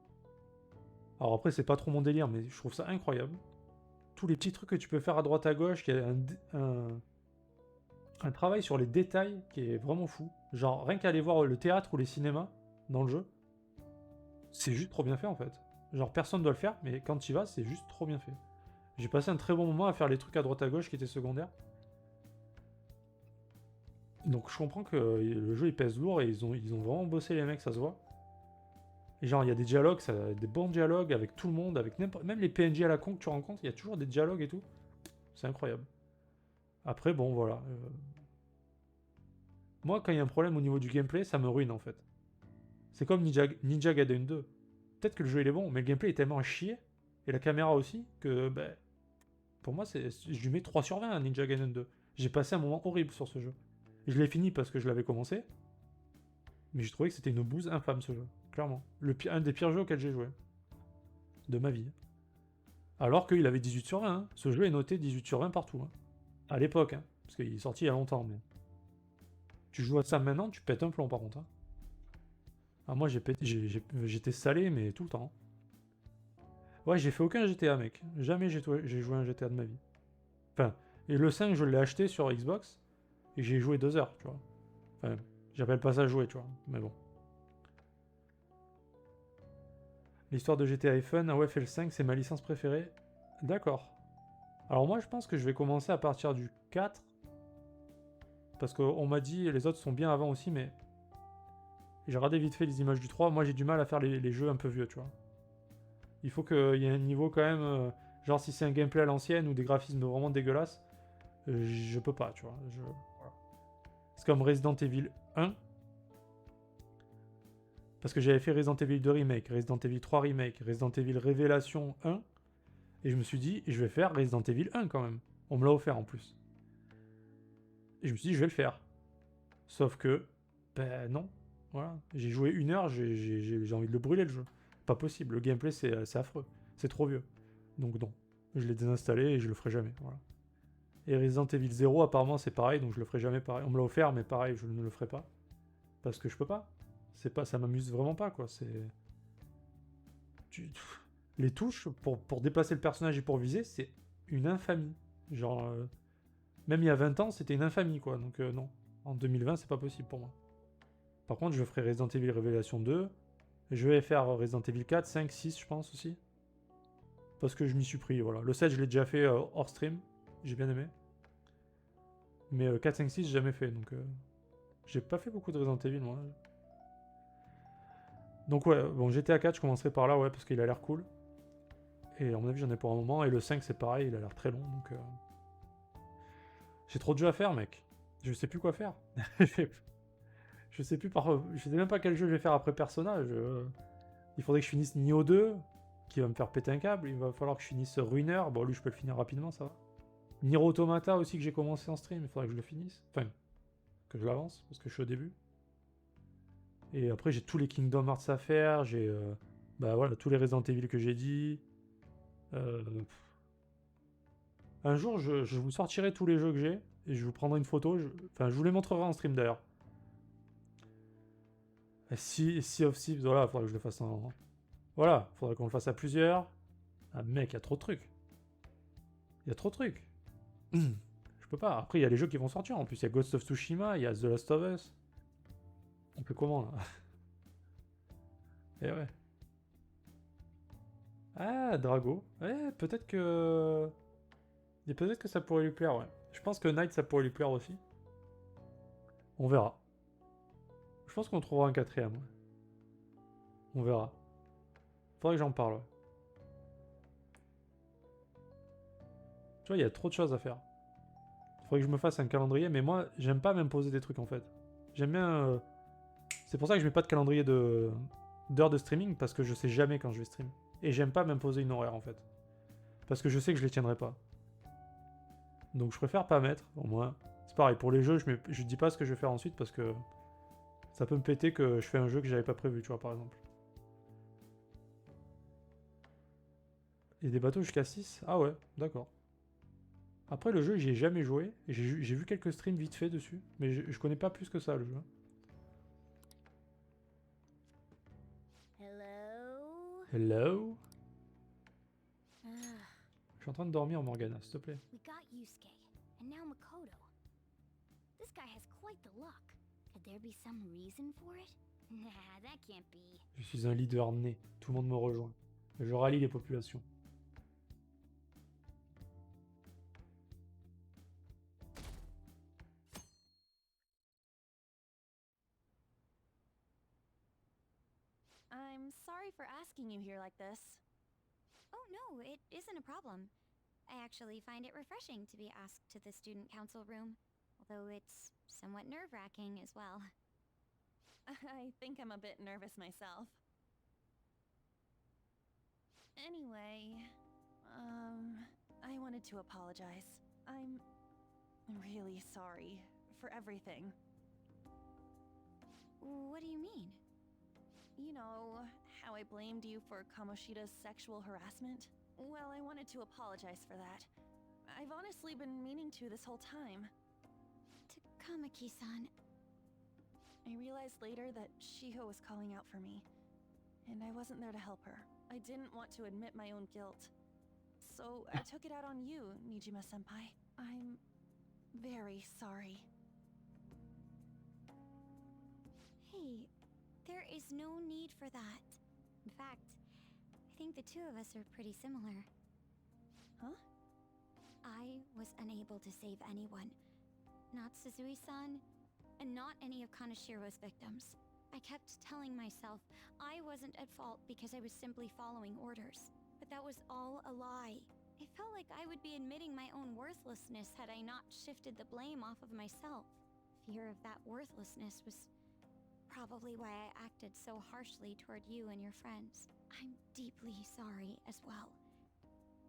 Alors après, c'est pas trop mon délire, mais je trouve ça incroyable. Tous les petits trucs que tu peux faire à droite à gauche, il y a un travail sur les détails qui est vraiment fou. Genre, rien qu'à aller voir le théâtre ou les cinémas dans le jeu, c'est juste trop bien fait en fait. Genre, personne doit le faire, mais quand tu y vas, c'est juste trop bien fait. J'ai passé un très bon moment à faire les trucs à droite à gauche qui étaient secondaires. Donc je comprends que le jeu il pèse lourd et ils ont vraiment bossé les mecs, ça se voit. Et genre il y a des dialogues, des bons dialogues avec tout le monde, avec même les PNJ à la con que tu rencontres, il y a toujours des dialogues et tout. C'est incroyable. Après bon voilà. Moi quand il y a un problème au niveau du gameplay, ça me ruine en fait. C'est comme Ninja Gaiden 2. Peut-être que le jeu il est bon, mais le gameplay est tellement à chier, et la caméra aussi, que pour moi je lui mets 3 sur 20 à Ninja Gaiden 2. J'ai passé un moment horrible sur ce jeu. Je l'ai fini parce que je l'avais commencé, mais j'ai trouvé que c'était une bouse infâme ce jeu, clairement. Un des pires jeux auxquels j'ai joué. De ma vie. Alors qu'il avait 18 sur 20, hein. Ce jeu est noté 18 sur 20 partout. Hein. À l'époque, hein. Parce qu'il est sorti il y a longtemps, mais... Tu joues à ça maintenant, tu pètes un plomb par contre. Hein. Ah, moi j'étais salé, mais tout le temps. Ouais, j'ai fait aucun GTA, mec. Jamais j'ai joué à un GTA de ma vie. Enfin, et le 5, je l'ai acheté sur Xbox, et j'ai joué 2 heures, tu vois. Enfin, j'appelle pas ça jouer, tu vois, mais bon. L'histoire de GTA est fun. Ah ouais, fait le 5, c'est ma licence préférée. D'accord. Alors moi, je pense que je vais commencer à partir du 4. Parce qu'on m'a dit, les autres sont bien avant aussi, mais... J'ai regardé vite fait les images du 3. Moi, j'ai du mal à faire les jeux un peu vieux, tu vois. Il faut qu'il y ait un niveau quand même... genre, si c'est un gameplay à l'ancienne ou des graphismes vraiment dégueulasses, je peux pas, tu vois. Voilà. C'est comme Resident Evil 1. Parce que j'avais fait Resident Evil 2 Remake, Resident Evil 3 Remake, Resident Evil Révélation 1. Et je me suis dit, je vais faire Resident Evil 1 quand même. On me l'a offert en plus. Et je me suis dit, je vais le faire. Sauf que, ben non. Voilà. J'ai joué 1 heure, j'ai envie de le brûler le jeu. Pas possible. Le gameplay, c'est affreux. C'est trop vieux. Donc non. Je l'ai désinstallé et je le ferai jamais. Voilà. Et Resident Evil 0, apparemment, c'est pareil, donc je le ferai jamais pareil. On me l'a offert, mais pareil, je ne le ferai pas. Parce que je peux pas. C'est pas, ça m'amuse vraiment pas, quoi. C'est. Les touches pour déplacer le personnage et pour viser, c'est une infamie. Genre, même il y a 20 ans, c'était une infamie, quoi. Donc non. En 2020, c'est pas possible pour moi. Par contre, je ferai Resident Evil Révélation 2. Je vais faire Resident Evil 4, 5, 6, je pense aussi. Parce que je m'y suis pris, voilà. Le 7, je l'ai déjà fait hors stream. J'ai bien aimé. Mais 4, 5, 6, j'ai jamais fait. Donc, j'ai pas fait beaucoup de Resident Evil, moi. Donc, ouais, bon, GTA 4, je commencerai par là, ouais, parce qu'il a l'air cool. Et à mon avis, j'en ai pour un moment. Et le 5, c'est pareil, il a l'air très long. Donc, j'ai trop de jeux à faire, mec. Je sais plus quoi faire. Je sais plus je sais même pas quel jeu je vais faire après Persona. Il faudrait que je finisse Nioh 2, qui va me faire péter un câble. Il va falloir que je finisse Ruiner. Bon, lui, je peux le finir rapidement, ça va. Nier Automata aussi, que j'ai commencé en stream. Il faudrait que je le finisse. Enfin, que je l'avance, parce que je suis au début. Et après, j'ai tous les Kingdom Hearts à faire. J'ai bah voilà, tous les Resident Evil que j'ai dit. Un jour, je vous sortirai tous les jeux que j'ai. Et je vous prendrai une photo. Enfin, je vous les montrerai en stream d'ailleurs. Sea of Thieves, voilà, faudrait que je le fasse en. Voilà, faudrait qu'on le fasse à plusieurs. Ah, mec, il y a trop de trucs. Il y a trop de trucs. Je peux pas. Après, il y a les jeux qui vont sortir. En plus, il y a Ghost of Tsushima, il y a The Last of Us. On peut comment là? Eh ouais. Ah, Drago. Ouais, peut-être que. Et peut-être que ça pourrait lui plaire, ouais. Je pense que Knight, ça pourrait lui plaire aussi. On verra. Je pense qu'on trouvera un quatrième, ouais. On verra. Faudrait que j'en parle, ouais. Tu vois, il y a trop de choses à faire. Faudrait que je me fasse un calendrier, mais moi, j'aime pas m'imposer des trucs en fait. J'aime bien. C'est pour ça que je mets pas de calendrier d'heures de streaming, parce que je sais jamais quand je vais stream. Et j'aime pas m'imposer une horaire en fait. Parce que je sais que je les tiendrai pas. Donc je préfère pas mettre, au moins. C'est pareil, pour les jeux, je dis pas ce que je vais faire ensuite parce que ça peut me péter que je fais un jeu que j'avais pas prévu, tu vois, par exemple. Et des bateaux jusqu'à 6. Ah ouais, d'accord. Après, le jeu, j'y ai jamais joué. J'ai vu quelques streams vite fait dessus, mais je connais pas plus que ça le jeu. Hello? Hello? Ah, Je suis en train de dormir, Morgana, s'il te plaît. we got Yusuke, and now Makoto. This guy has quite the luck. Could there be some reason for it? Nah, that can't be. Je suis un leader né. Tout le monde me rejoint. Je rallie les populations. I'm sorry for asking you here like this. Oh no, it isn't a problem. I actually find it refreshing to be asked to the student council room, although it's somewhat nerve-wracking as well. I think I'm a bit nervous myself. Anyway, I wanted to apologize. I'm really sorry for everything. What do you mean? You know, how I blamed you for Kamoshida's sexual harassment? Well, I wanted to apologize for that. I've honestly been meaning to this whole time. Takamaki-san. I realized later that Shiho was calling out for me, and I wasn't there to help her. I didn't want to admit my own guilt. So I took it out on you, Nijima-senpai. I'm very sorry. Hey, there is no need for that. In fact, think the two of us are pretty similar. Huh? I was unable to save anyone. Not Suzui-san, and not any of Kanashiro's victims. I kept telling myself I wasn't at fault because I was simply following orders. But that was all a lie. I felt like I would be admitting my own worthlessness had I not shifted the blame off of myself. Fear of that worthlessness was probably why I acted so harshly toward you and your friends. I'm deeply sorry as well.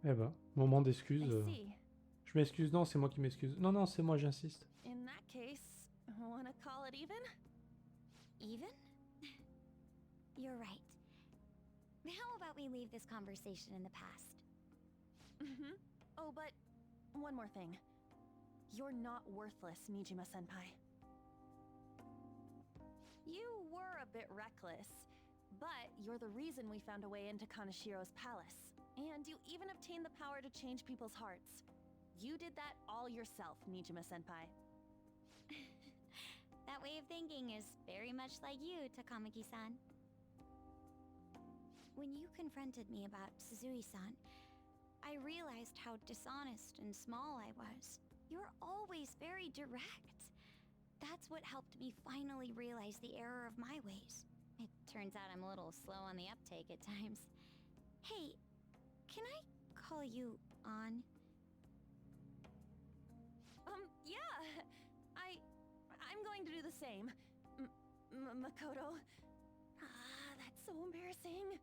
Eh ben, moment d'excuse. I see. Je m'excuse, non, c'est moi qui m'excuse. Non, non, c'est moi, j'insiste. In that case, wanna call it even? Even? You're right. How about we leave this conversation in the past? Mm-hmm. Oh, but one more thing. You're not worthless, Nijima-senpai. You were a bit reckless, but you're the reason we found a way into Kanashiro's palace. And you even obtained the power to change people's hearts. You did that all yourself, Nijima-senpai. That way of thinking is very much like you, Takamaki-san. When you confronted me about Suzui-san, I realized how dishonest and small I was. You're always very direct. That's what helped me finally realize the error of my ways. It turns out I'm a little slow on the uptake at times. Hey, can I call you on? Yeah. I'm going to do the same. Makoto. Ah, that's so embarrassing.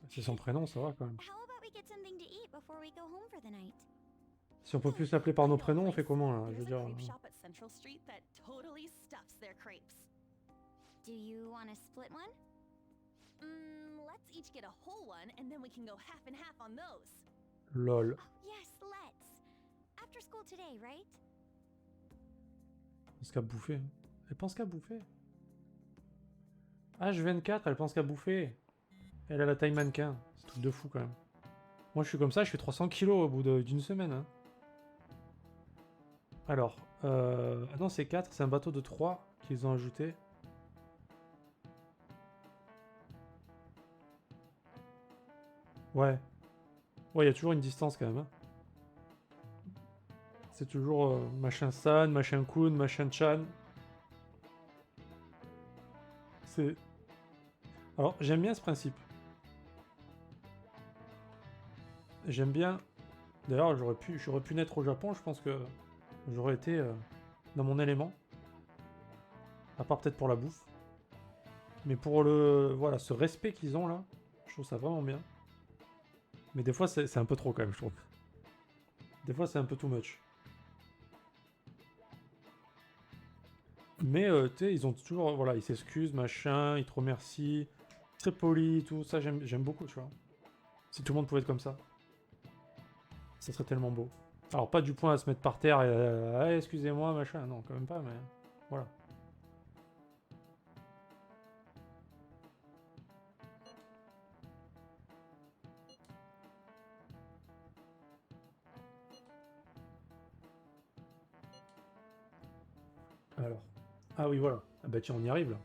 C'est son prénom, ça va quand même. How about we get something to eat before we go home for the night? Si on peut plus s'appeler par nos prénoms, on fait comment là? Je veux There's a dire. crepe shop at Central Street that totally stuffs their crepes. Do you want to split one? Let's each get a whole one, and then we can go half and half on those. Lol. Oh, yes, let's. After school today, right? Elle pense qu'à bouffer. Hein. Elle pense qu'à bouffer. H24, elle pense qu'à bouffer. Elle a la taille mannequin. C'est un truc de fou quand même. Moi je suis comme ça, je fais 300 kilos au bout d'une semaine. Hein. Alors, ah non c'est 4, c'est un bateau de 3 qu'ils ont ajouté. Ouais. Ouais, il y a toujours une distance quand même. Hein. C'est toujours machin San, machin Kun, machin Chan. C'est... Alors, j'aime bien ce principe. J'aime bien... D'ailleurs, j'aurais pu naître au Japon, je pense que j'aurais été dans mon élément. À part peut-être pour la bouffe. Mais pour le... Voilà, ce respect qu'ils ont là, je trouve ça vraiment bien. Mais des fois, c'est un peu trop quand même, je trouve. Des fois, c'est un peu too much. Mais tu sais, ils ont toujours, voilà, ils s'excusent, machin, ils te remercient, très polis, tout ça, j'aime beaucoup, tu vois. Si tout le monde pouvait être comme ça, serait tellement beau. Alors pas du point à se mettre par terre et ah, excusez-moi, machin, non, quand même pas, mais voilà. Alors. Ah oui, voilà. Ah bah tiens, on y arrive là.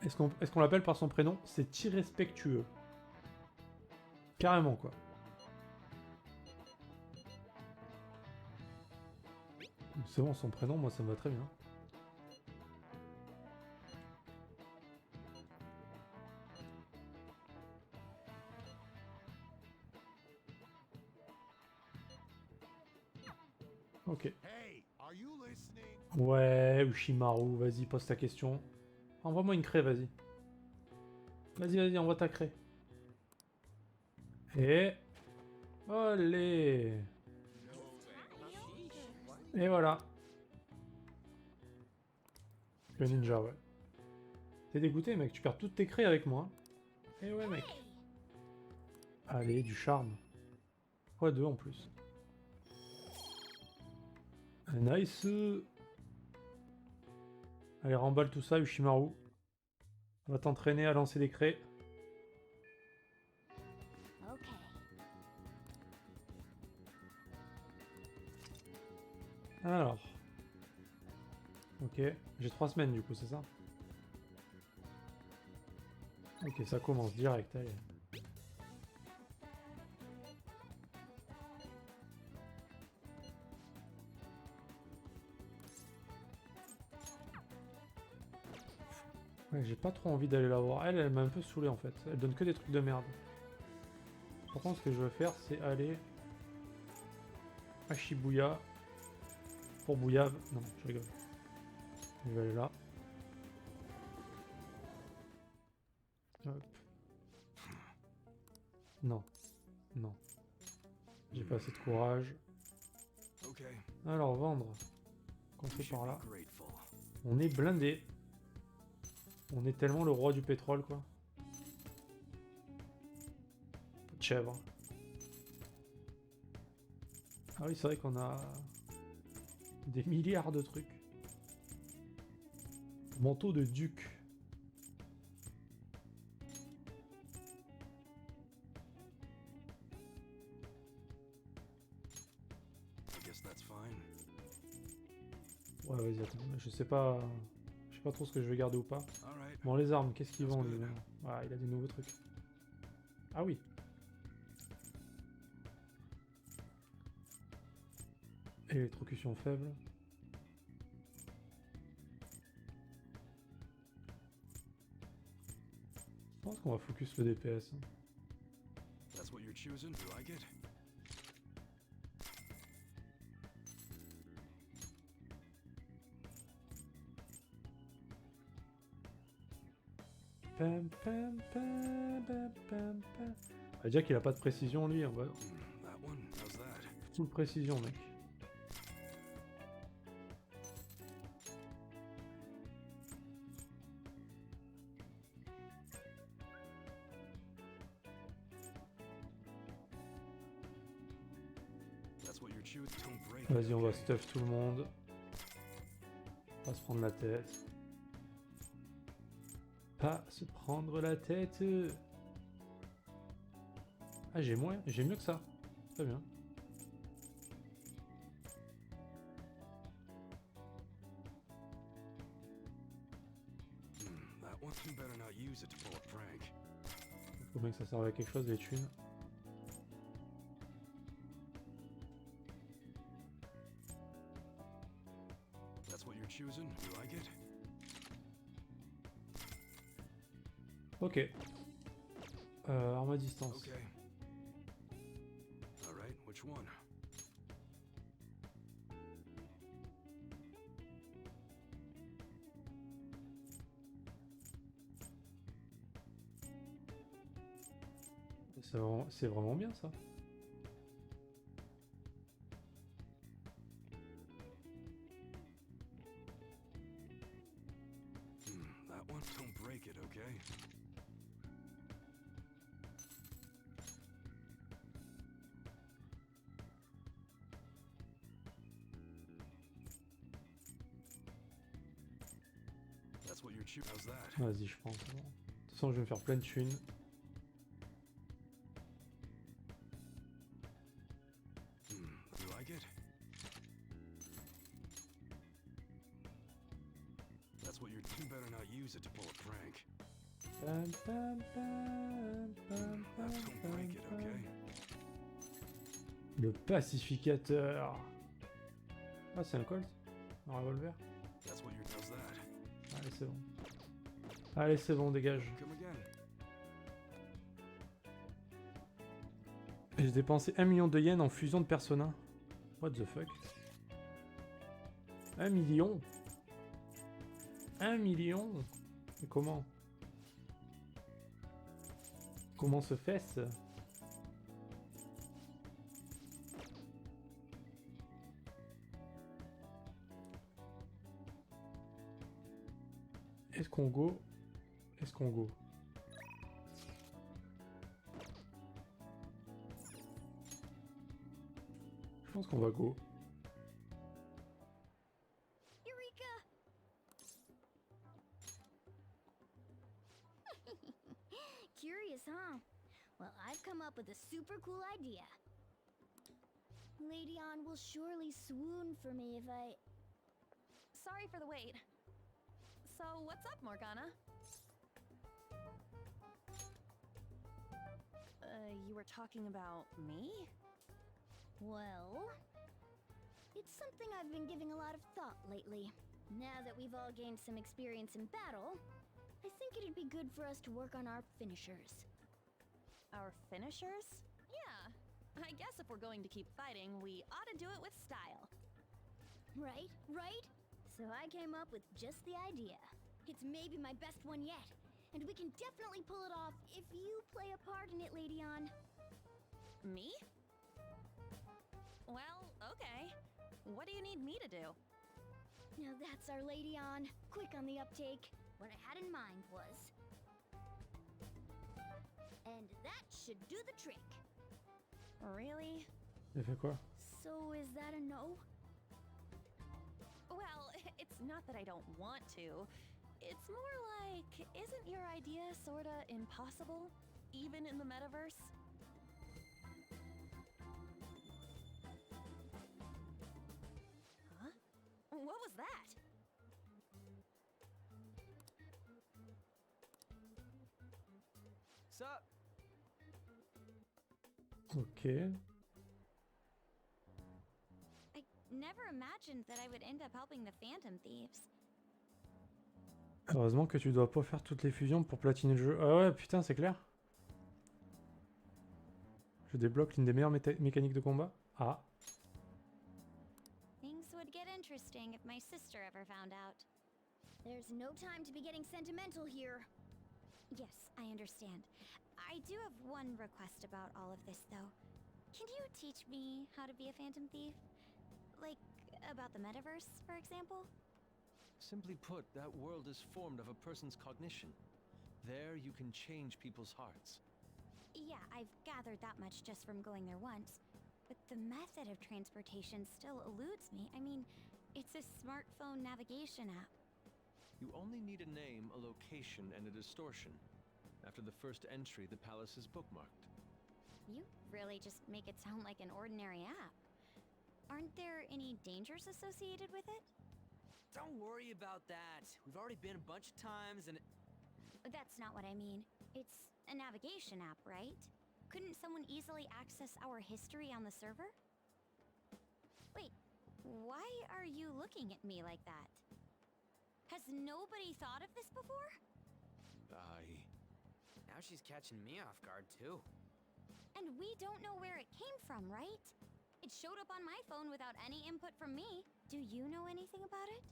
Est-ce qu'on l'appelle par son prénom? C'est irrespectueux. Carrément, quoi. C'est bon, son prénom, moi, ça me va très bien. Ok. Ouais, Ushimaru, vas-y, pose ta question. Envoie-moi une craie, vas-y. Vas-y, envoie ta craie. Et... Olé! Et voilà. Le ninja, ouais. T'es dégoûté, mec, tu perds toutes tes craies avec moi. Et ouais, mec. Allez, du charme. x2 en plus. Nice. Allez, remballe tout ça, Ushimaru. On va t'entraîner à lancer des craies. Okay. Alors. Ok. J'ai 3 semaines du coup, c'est ça? Ok, ça commence direct, allez. Ouais, j'ai pas trop envie d'aller la voir. Elle m'a un peu saoulé en fait. Elle donne que des trucs de merde. Par contre, ce que je veux faire, c'est aller à Shibuya pour Bouillave. Non, je rigole. Je vais aller là. Hop. Non. Non. J'ai pas assez de courage. Okay. Alors, vendre. Qu'on You fait should par be là. grateful. On est blindé. On est tellement le roi du pétrole, quoi. Pas de chèvre. Ah oui, c'est vrai qu'on a des milliards de trucs. Manteau de duc. I guess that's fine. Ouais, vas-y, attends. Je sais pas trop ce que je vais garder ou pas. All right. Bon, les armes, qu'est-ce qu'il That's vend, good. lui, maintenant? Ah, il a des nouveaux trucs. Ah oui. Électrocution faible. Je pense qu'on va focus le DPS. Hein. That's what you're choosing. You like it? Pam, pam, pam, pam, pam, pam. On va dire qu'il a pas de précision, lui. On va That one. How's that? full précision, mec. That's what you're choosing. Don't break it, Vas-y, on va okay? stuff tout le monde. Pas se prendre la tête. Pas se prendre la tête. Ah, j'ai mieux que ça. Très bien. That one. You better not use it to pull a prank. Faut bien que ça serve à quelque chose, les thunes. That's what you're choosing. You like it? Ok. Arme à distance. Okay. All right. Which one? C'est vraiment bien, ça. That one. Don't break it, okay? That's what you're choosing. How's that? Vas-y, je pense. Bon. De toute façon, je vais me faire plein de thunes. You like it? That's what you're. You better not use it to pull a prank. Pam, pam, pam, pam, pam, Don't break it, pam, okay? pam. Le pacificateur. Ah, c'est un Colt? Un revolver? That's what you're. How's that? Allez, c'est bon. Allez, c'est bon, dégage. Come again. J'ai dépensé 1 million de yens en fusion de Persona. What the fuck? 1 million? 1 million? Mais comment? Comment se fait-ce? Est-ce qu'on go? Est-ce qu'on go? Je pense qu'on va go. Eureka! Curious, huh? Well, I've come up with a super cool idea. Lady Ann will surely swoon for me if I... Sorry for the wait. So, what's up, Morgana? You were talking about me? Well... It's something I've been giving a lot of thought lately. Now that we've all gained some experience in battle, I think it'd be good for us to work on our finishers. Our finishers? Yeah. I guess if we're going to keep fighting, we ought to do it with style. Right, right? So I came up with just the idea. It's maybe my best one yet, and we can definitely pull it off if you play a part in it, Lady On. Me? Well, okay. What do you need me to do? Now that's our Lady On. Quick on the uptake. What I had in mind was... And that should do the trick. Really? Il a fait quoi? So is that a no? Well, it's not that I don't want to. It's more like, isn't your idea sorta impossible? Even in the metaverse? Huh? What was that? Sup? Ok. I never imagined that I would end up helping the Phantom Thieves. Heureusement que tu dois pas faire toutes les fusions pour platiner le jeu. Ah ouais, putain, c'est clair. Je débloque l'une des meilleures mécaniques de combat. Ah. Things would get interesting if my sister ever found out. There's no time to be getting sentimental here. Yes, I understand. I do have one request about all of this, though. Can you teach me how to be a Phantom Thief? Like, about the metaverse, for example? Simply put, that world is formed of a person's cognition. There you can change people's hearts. Yeah, I've gathered that much just from going there once. But the method of transportation still eludes me. I mean, it's a smartphone navigation app. You only need a name, a location, and a distortion. After the first entry, the palace is bookmarked. You really just make it sound like an ordinary app. Aren't there any dangers associated with it? Don't worry about that. We've already been a bunch of times and That's not what I mean. It's a navigation app, right? Couldn't someone easily access our history on the server? Wait, why are you looking at me like that? Has nobody thought of this before? now she's catching me off guard too. And we don't know where it came from, right? It showed up on my phone without any input from me. Do you know anything about it?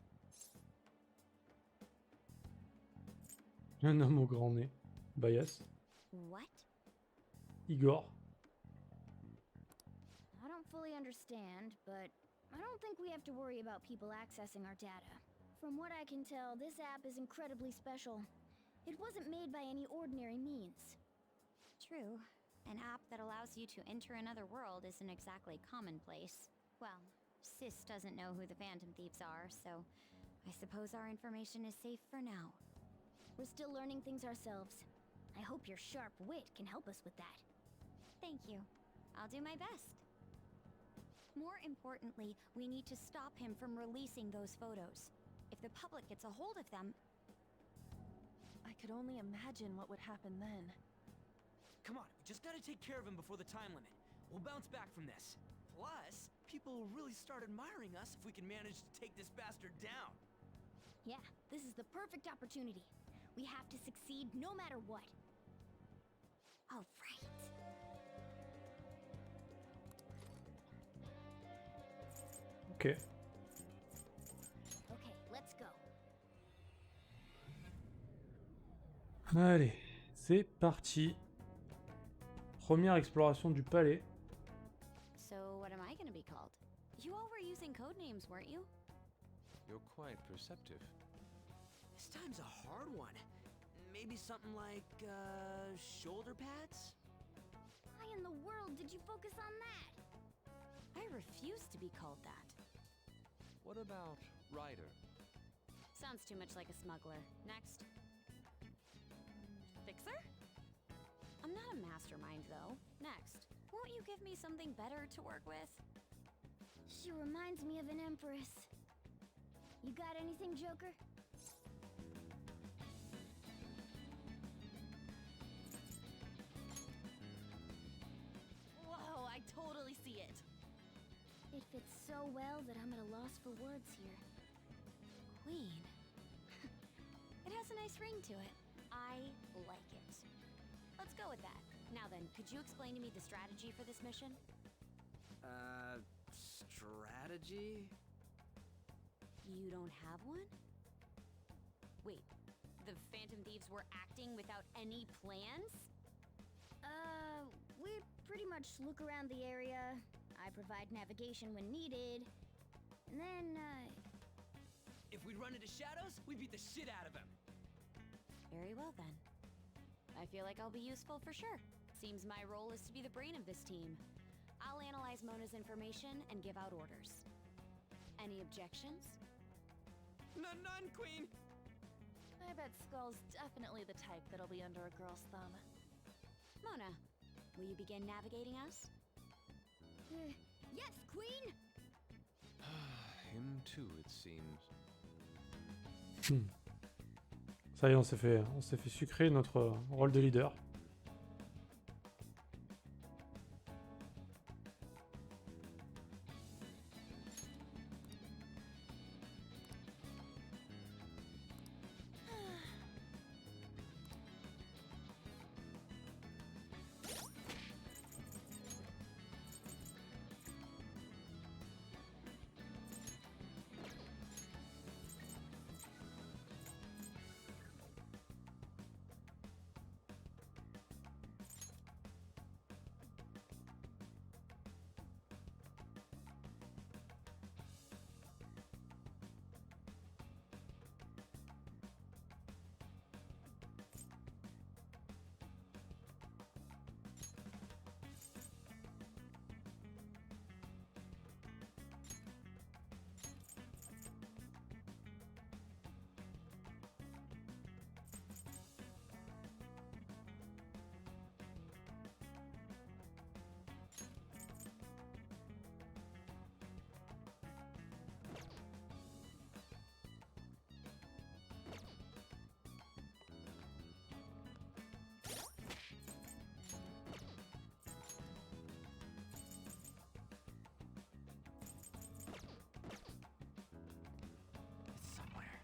Un homme au grand nez. Bah yes. What? Igor. I don't fully understand, but I don't think we have to worry about people accessing our data. From what I can tell, this app is incredibly special. It wasn't made by any ordinary means. True. An app that allows you to enter another world isn't exactly commonplace. Well, Sis doesn't know who the Phantom Thieves are, so I suppose our information is safe for now. We're still learning things ourselves. I hope your sharp wit can help us with that. Thank you. I'll do my best. More importantly, we need to stop him from releasing those photos. If the public gets a hold of them... I could only imagine what would happen then. Come on, we just gotta take care of him before the time limit. We'll bounce back from this. Plus, people will really start admiring us if we can manage to take this bastard down. Yeah, this is the perfect opportunity. We have to succeed no matter what. All right. Ok. Okay, let's go. Allez, c'est parti. Première exploration du palais. So what am I gonna be called? You all were using code names, weren't you? You're quite perceptive. This time's a hard one. Maybe something like, shoulder pads? Why in the world did you focus on that? I refuse to be called that. What about Ryder? Sounds too much like a smuggler. Next. Fixer? I'm not a mastermind, though. Next. Won't you give me something better to work with? She reminds me of an empress. You got anything, Joker? Whoa, I totally see it. It fits so well that I'm at a loss for words here. Queen. It has has a nice ring to it. I like it. Let's go with that. Now then, could you explain to me the strategy for this mission? Strategy? You don't have one? Wait, the Phantom Thieves were acting without any plans? We pretty much look around the area. I provide navigation when needed. And then, If we'd run into Shadows, we beat the shit out of him. Very well then. I feel like I'll be useful for sure. Seems my role is to be the brain of this team. I'll analyze Mona's information and give out orders. Any objections? None, Queen! I bet Skull's definitely the type that'll be under a girl's thumb. Mona, will you begin navigating us? yes, Queen! Him too, it seems. Ça y est, on s'est fait sucrer notre rôle de leader. It's somewhere.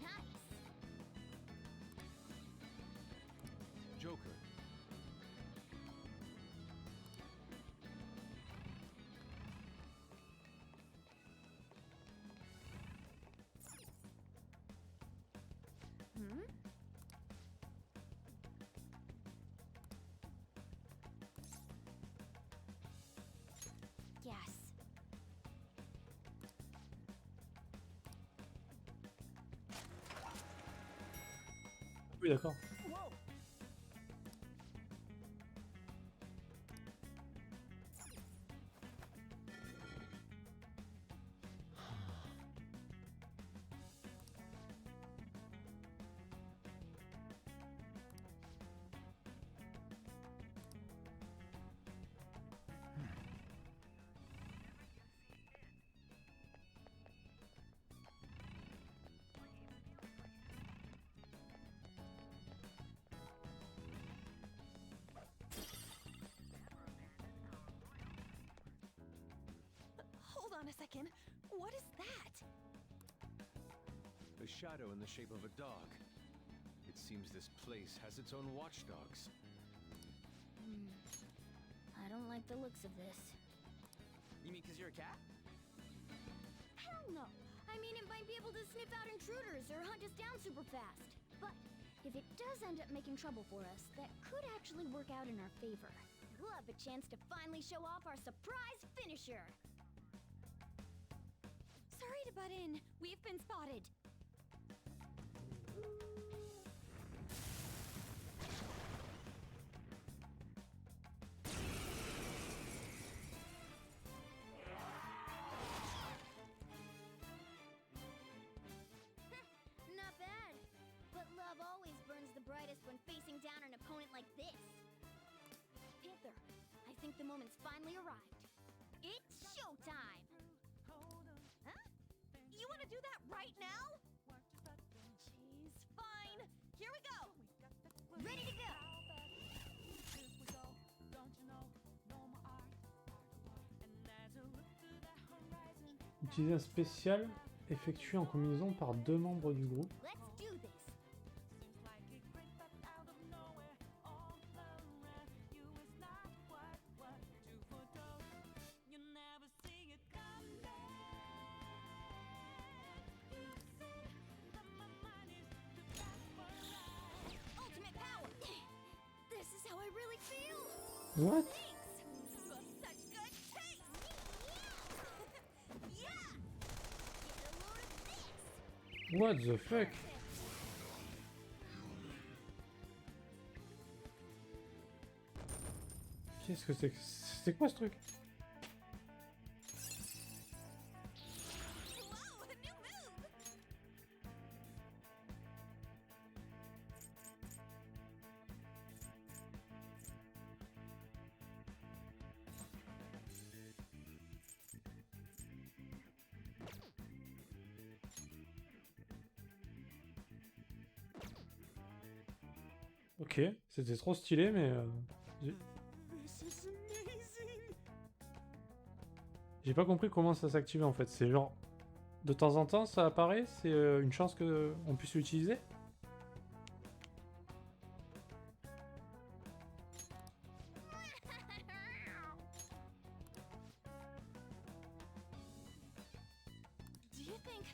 Nice! Joker. Hmm? Yes. Oui, d'accord. Whoa! Hold on a second. What is that? A shadow in the shape of a dog. It seems this place has its own watchdogs. I don't like the looks of this. You mean 'cause you're a cat? Hell no! I mean, it might be able to sniff out intruders or hunt us down super fast. But if it does end up making trouble for us, that could actually work out in our favor. We'll have a chance to finally show off our surprise finisher! Sorry to butt in. We've been spotted. Not bad. But love always burns the brightest when facing down an opponent like this. Panther, I think the moment's finally arrived. It's showtime! Huh? You want to do that right now? Jeez, fine. Here we go. Ready to go! Utiliser un spécial effectué en combinaison par 2 membres du groupe. Let's do this. Ultimate power! This is how I really feel! What? Thanks! Got such good taste! Yeah! Get a load of this! What the fuck? Qu'est-ce que c'est que... C'est quoi ce truc? Wow, a new move! Ok, c'était trop stylé, mais... j'ai- This is amazing! J'ai pas compris comment ça s'activait en fait. C'est genre... De temps en temps ça apparaît, c'est une chance que on puisse l'utiliser. Do you think...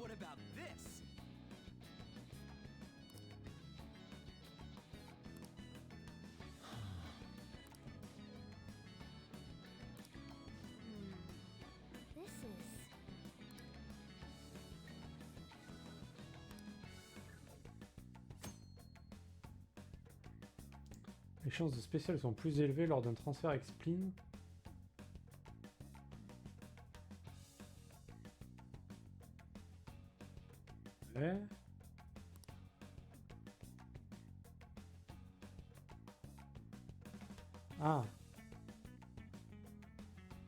What about this? This is... Les chances de spécial sont plus élevées lors d'un transfert avec spleen. Ouais. Ah.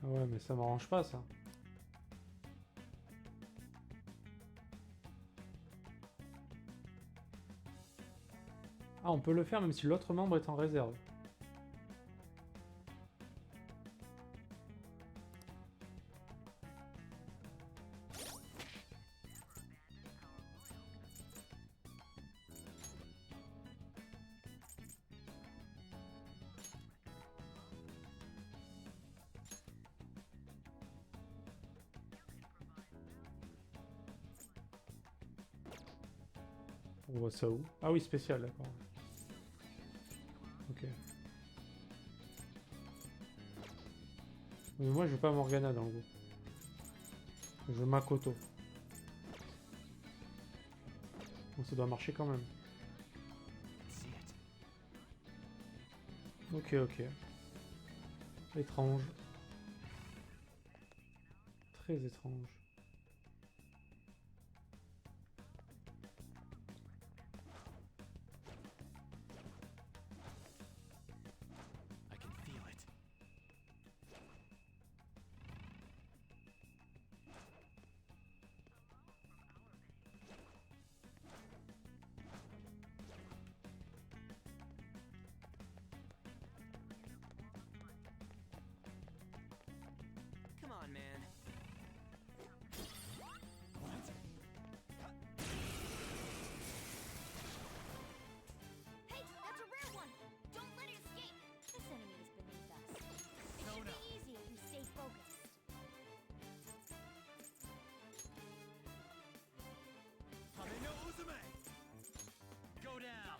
Ah ouais, mais ça m'arrange pas ça. Ah, on peut le faire même si l'autre membre est en réserve. On voit ça où? Ah oui, spécial, d'accord. Ok. Mais moi, je veux pas Morgana dans le groupe. Je veux Makoto. Bon, ça doit marcher quand même. See it. Ok, ok. Étrange. Très étrange. I can feel it. Come on, man. What? Hey, that's a rare one! Don't let it escape! This enemy is beneath us. It should be easy if we stay focused. Hame no Uzume! Go down!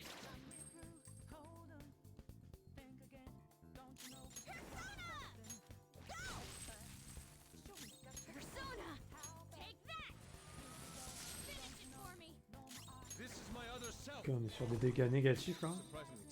Persona! Take that! Finish it for me! This is my other self. Ok, on est sur des dégâts négatifs là. Surprisingly